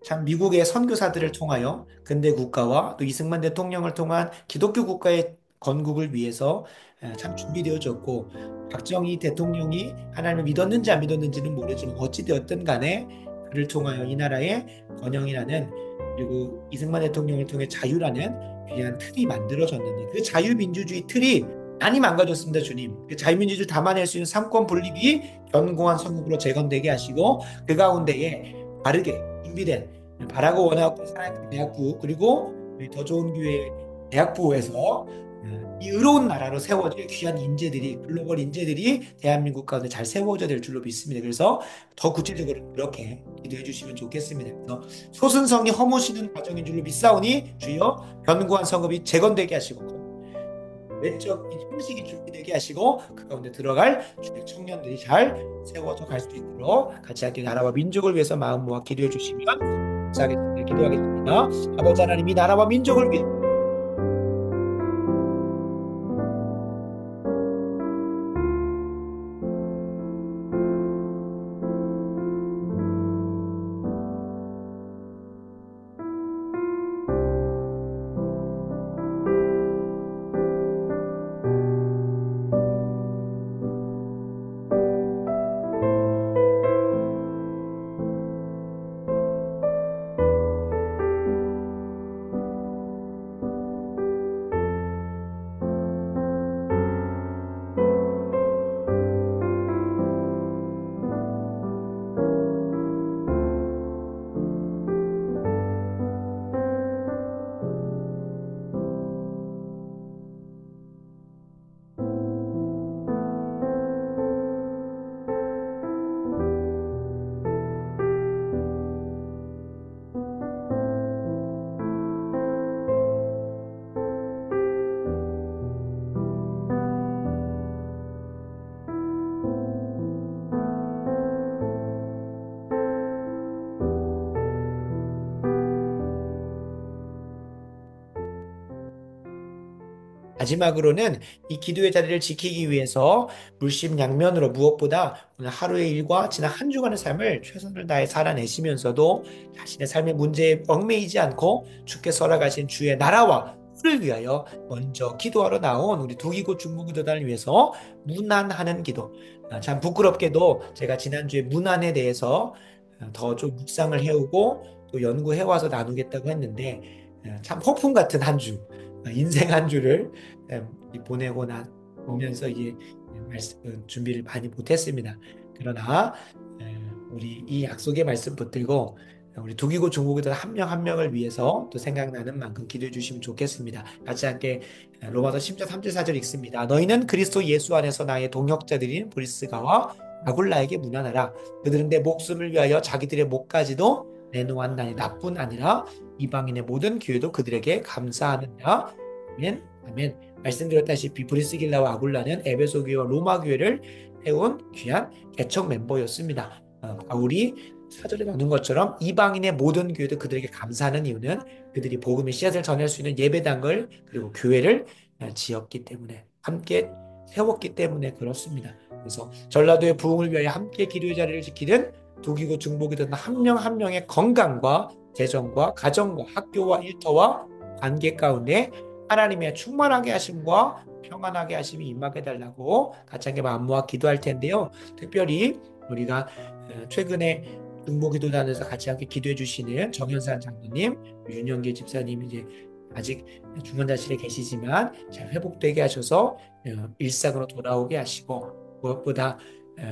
참 미국의 선교사들을 통하여 근대 국가와 또 이승만 대통령을 통한 기독교 국가의 건국을 위해서 참 준비되어졌고 박정희 대통령이 하나님을 믿었는지 안 믿었는지는 모르지만 어찌되었든 간에 그를 통하여 이 나라의 번영이라는 그리고 이승만 대통령을 통해 자유라는 귀한 틀이 만들어졌는데 그 자유민주주의 틀이 많이 망가졌습니다. 주님. 그 자유민주주의를 담아낼 수 있는 삼권 분립이 견고한 성읍으로 재건되게 하시고 그 가운데에 바르게 준비된 바라고 원하고 사랑하는 대학부 그리고 더 좋은 교회 대학부에서 이 의로운 나라로 세워질 귀한 인재들이 글로벌 인재들이 대한민국 가운데 잘 세워져야 될 줄로 믿습니다. 그래서 더 구체적으로 그렇게 기도해 주시면 좋겠습니다. 그래서 소승성이 허무시는 과정인 줄로 믿사오니 주여 견고한 성읍이 재건되게 하시고 외적인 형식이 준비되게 하시고 그 가운데 들어갈 주택 청년들이 잘 세워져 갈 수 있도록 같이 함께 나라와 민족을 위해서 마음 모아 기도해 주시면 감사하겠습니다. 기도하겠습니다. 아버지 하나님, 이 나라와 민족을 위해 마지막으로는 이 기도의 자리를 지키기 위해서 물심양면으로 무엇보다 오늘 하루의 일과 지난 한 주간의 삶을 최선을 다해 살아내시면서도 자신의 삶의 문제에 얽매이지 않고 주께서 허락하신 주의 나라와 를 위하여 먼저 기도하러 나온 우리 두기고 중보기도단을 위해서 문안하는 기도. 참 부끄럽게도 제가 지난주에 문안에 대해서 더 좀 묵상을 해오고 또 연구해와서 나누겠다고 했는데 참 폭풍 같은 한 주, 인생 한 주를 보내고 오면서 이제 말씀 준비를 많이 못했습니다. 그러나 우리 이 약속의 말씀 붙들고 우리 두기고 중고기도 한 명 한 명을 위해서 또 생각나는 만큼 기도해 주시면 좋겠습니다. 같이 함께 로마서 10장 3절 4절 읽습니다. 너희는 그리스도 예수 안에서 나의 동역자들인 브리스가와 아굴라에게 문안하라. 그들은 내 목숨을 위하여 자기들의 목까지도 내놓았나니 나뿐 아니라 이방인의 모든 교회도 그들에게 감사하느니라. 아멘. 아멘. 말씀드렸다시피 브리스길라와 아굴라는 에베소 교회와 로마 교회를 세운 귀한 개척 멤버였습니다. 바울이 사절에 나눈 것처럼 이방인의 모든 교회도 그들에게 감사하는 이유는 그들이 복음의 씨앗을 전할 수 있는 예배당을 그리고 교회를 지었기 때문에, 함께 세웠기 때문에 그렇습니다. 그래서 전라도의 부흥을 위하여 함께 기도의 자리를 지키는 두기고 중보기도단 한 명 한 명의 건강과 재정과 가정과 학교와 일터와 관계 가운데 하나님의 충만하게 하심과 평안하게 하심이 임하게 달라고 같이 함께 마음 모아 기도할 텐데요. 특별히 우리가 최근에 중보기도단에서 같이 함께 기도해 주시는 정현산 장로님, 윤영길 집사님 이제 아직 중환자실에 계시지만 잘 회복되게 하셔서 일상으로 돌아오게 하시고, 무엇보다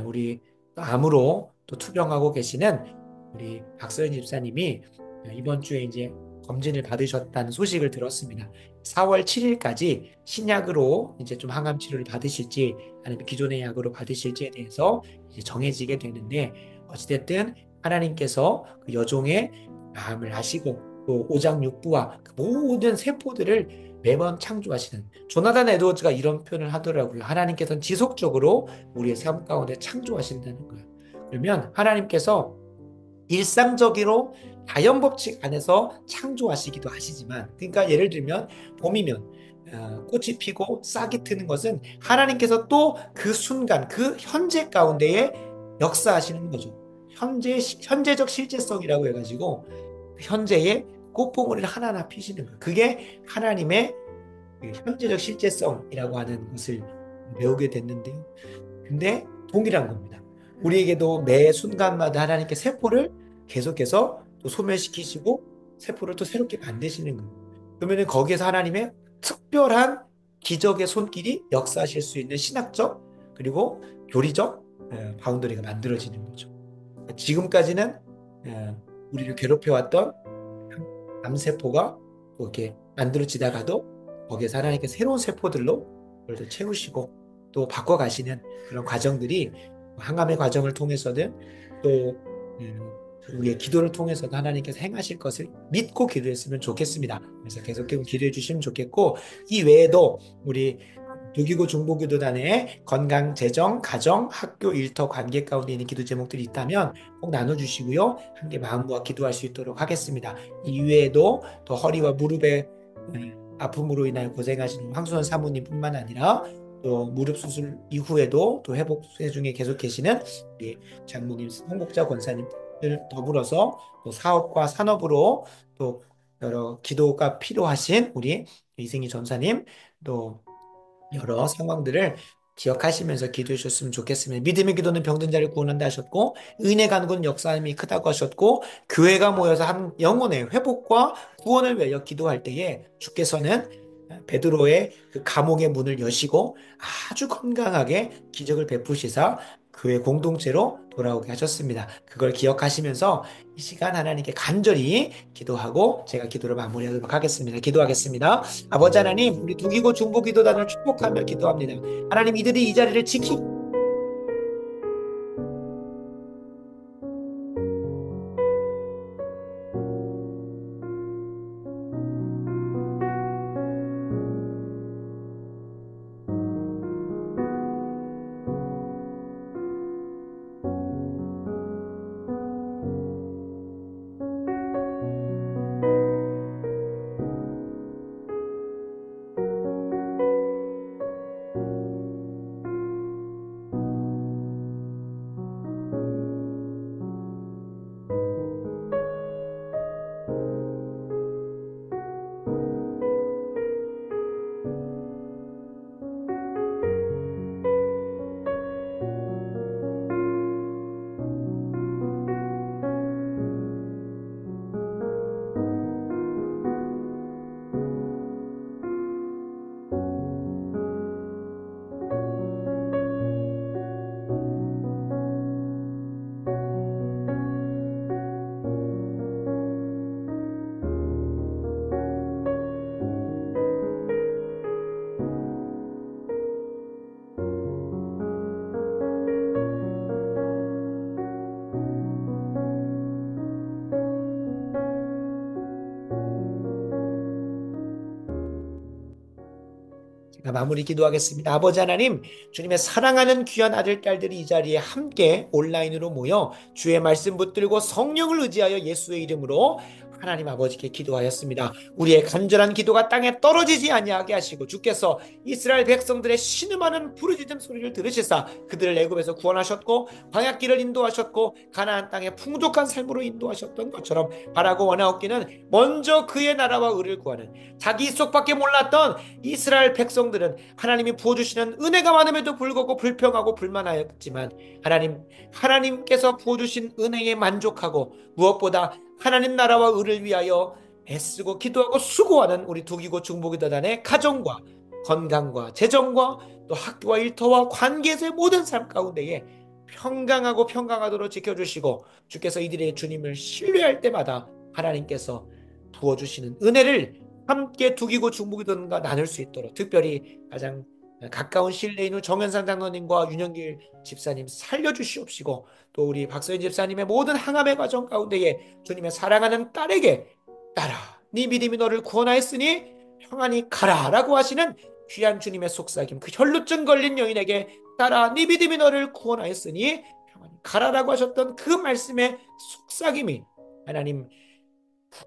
우리 암으로 또 투병하고 계시는 우리 박서연 집사님이 이번 주에 이제 검진을 받으셨다는 소식을 들었습니다. 4월 7일까지 신약으로 이제 좀 항암 치료를 받으실지 아니면 기존의 약으로 받으실지에 대해서 이제 정해지게 되는데, 어찌됐든 하나님께서 그 여종의 마음을 아시고 또 오장육부와 그 모든 세포들을 매번 창조하시는, 조나단 에드워즈가 이런 표현을 하더라고요. 하나님께서는 지속적으로 우리의 삶 가운데 창조하신다는 거예요. 그러면 하나님께서 일상적으로 자연 법칙 안에서 창조하시기도 하시지만, 그러니까 예를 들면 봄이면 꽃이 피고 싹이 트는 것은 하나님께서 또 그 순간 그 현재 가운데에 역사하시는 거죠. 현재적 실제성이라고 해가지고 현재의 꽃봉오리를 하나하나 피시는 거예요. 그게 하나님의 현재적 실제성이라고 하는 것을 배우게 됐는데요. 근데 동일한 겁니다. 우리에게도 매 순간마다 하나님께 세포를 계속해서 또 소멸시키시고 세포를 또 새롭게 만드시는 거예요. 그러면 거기에서 하나님의 특별한 기적의 손길이 역사하실 수 있는 신학적 그리고 교리적 바운더리가 만들어지는 거죠. 지금까지는 우리를 괴롭혀왔던 암세포가 이렇게 만들어지다가도 거기에서 하나님께 새로운 세포들로 그걸 채우시고 또 바꿔가시는 그런 과정들이 항암의 과정을 통해서든 또 우리의 기도를 통해서도 하나님께서 행하실 것을 믿고 기도했으면 좋겠습니다. 그래서 계속 기도해 주시면 좋겠고, 이 외에도 우리 조기고 중보기도단의 건강, 재정, 가정, 학교, 일터, 관계 가운데 있는 기도 제목들이 있다면 꼭 나눠주시고요. 함께 마음 모아 기도할 수 있도록 하겠습니다. 이 외에도 또 허리와 무릎의 아픔으로 인하여 고생하시는 황수원 사모님뿐만 아니라 또 무릎 수술 이후에도 또 회복세 중에 계속 계시는 우리 장모님, 홍복자 권사님들 더불어서 또 사업과 산업으로 또 여러 기도가 필요하신 우리 이승희 전사님, 또 여러 상황들을 기억하시면서 기도해 주셨으면 좋겠습니다. 믿음의 기도는 병든 자를 구원한다 하셨고, 은혜 간구는 역사함이 크다고 하셨고, 교회가 모여서 한 영혼의 회복과 구원을 위하여 기도할 때에 주께서는 베드로의 그 감옥의 문을 여시고 아주 건강하게 기적을 베푸시사 교회 공동체로 돌아오게 하셨습니다. 그걸 기억하시면서 이 시간 하나님께 간절히 기도하고 제가 기도를 마무리하도록 하겠습니다. 기도하겠습니다. 아버지 하나님, 우리 두기고 중보기도단을 축복하며 기도합니다. 하나님, 이들이 이 자리를 지키고 제가 마무리 기도하겠습니다. 아버지 하나님, 주님의 사랑하는 귀한 아들, 딸들이 이 자리에 함께 온라인으로 모여 주의 말씀 붙들고 성령을 의지하여 예수의 이름으로 하나님 아버지께 기도하였습니다. 우리의 간절한 기도가 땅에 떨어지지 아니하게 하시고 주께서 이스라엘 백성들의 신음하는 부르짖음 소리를 들으시사 그들을 애굽에서 구원하셨고 광야길을 인도하셨고 가나안 땅에 풍족한 삶으로 인도하셨던 것처럼 바라고 원하옵기는 먼저 그의 나라와 의를 구하는 자기 속밖에 몰랐던 이스라엘 백성들은 하나님이 부어주시는 은혜가 많음에도 불구하고 불평하고 불만하였지만 하나님께서 부어주신 은혜에 만족하고 무엇보다 하나님 나라와 의를 위하여 애쓰고 기도하고 수고하는 우리 두기고 중보기도단의 가정과 건강과 재정과 또 학교와 일터와 관계에서의 모든 삶 가운데에 평강하고 평강하도록 지켜주시고 주께서 이들의 주님을 신뢰할 때마다 하나님께서 부어주시는 은혜를 함께 두기고 중보기도단과 나눌 수 있도록 특별히 가장 가까운 신뢰인 후 정현상 장로님과 윤영길 집사님 살려주시옵시고 또 우리 박서연 집사님의 모든 항암의 과정 가운데에 주님의 사랑하는 딸에게 딸아 네 믿음이 너를 구원하였으니 평안히 가라라고 하시는 귀한 주님의 속삭임 그 혈루증 걸린 여인에게 딸아 네 믿음이 너를 구원하였으니 평안히 가라라고 하셨던 그 말씀의 속삭임이 하나님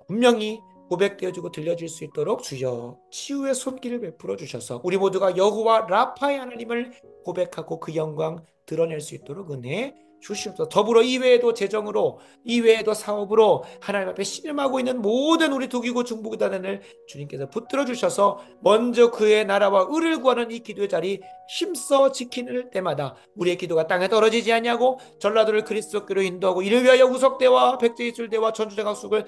분명히 고백되어지고 들려질 수 있도록 주여 치유의 손길을 베풀어 주셔서 우리 모두가 여호와 라파의 하나님을 고백하고 그 영광 드러낼 수 있도록 은혜 주시옵소서. 더불어 이외에도 재정으로 이외에도 사업으로 하나님 앞에 씨름하고 있는 모든 우리 두기고 중보기도단을 주님께서 붙들어 주셔서 먼저 그의 나라와 의를 구하는 이 기도의 자리 힘써 지키는 때마다 우리의 기도가 땅에 떨어지지 아니하고 전라도를 그리스도교로 인도하고 이를 위하여 우석대와 백제예술대와 전주대학숙을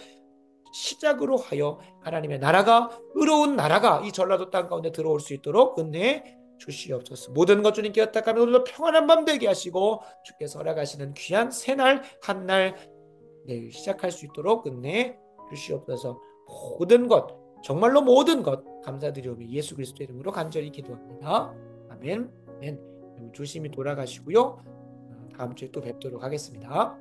시작으로 하여 하나님의 나라가 의로운 나라가 이 전라도 땅 가운데 들어올 수 있도록 은혜 주시옵소서. 모든 것 주님께 의탁하며 오늘도 평안한 밤 되게 하시고 주께서 허락하시는 귀한 새날 한날 내일 시작할 수 있도록 은혜 주시옵소서. 모든 것 정말로 모든 것 감사드리오며 예수 그리스도 이름으로 간절히 기도합니다. 아멘. 아멘. 조심히 돌아가시고요. 다음 주에 또 뵙도록 하겠습니다.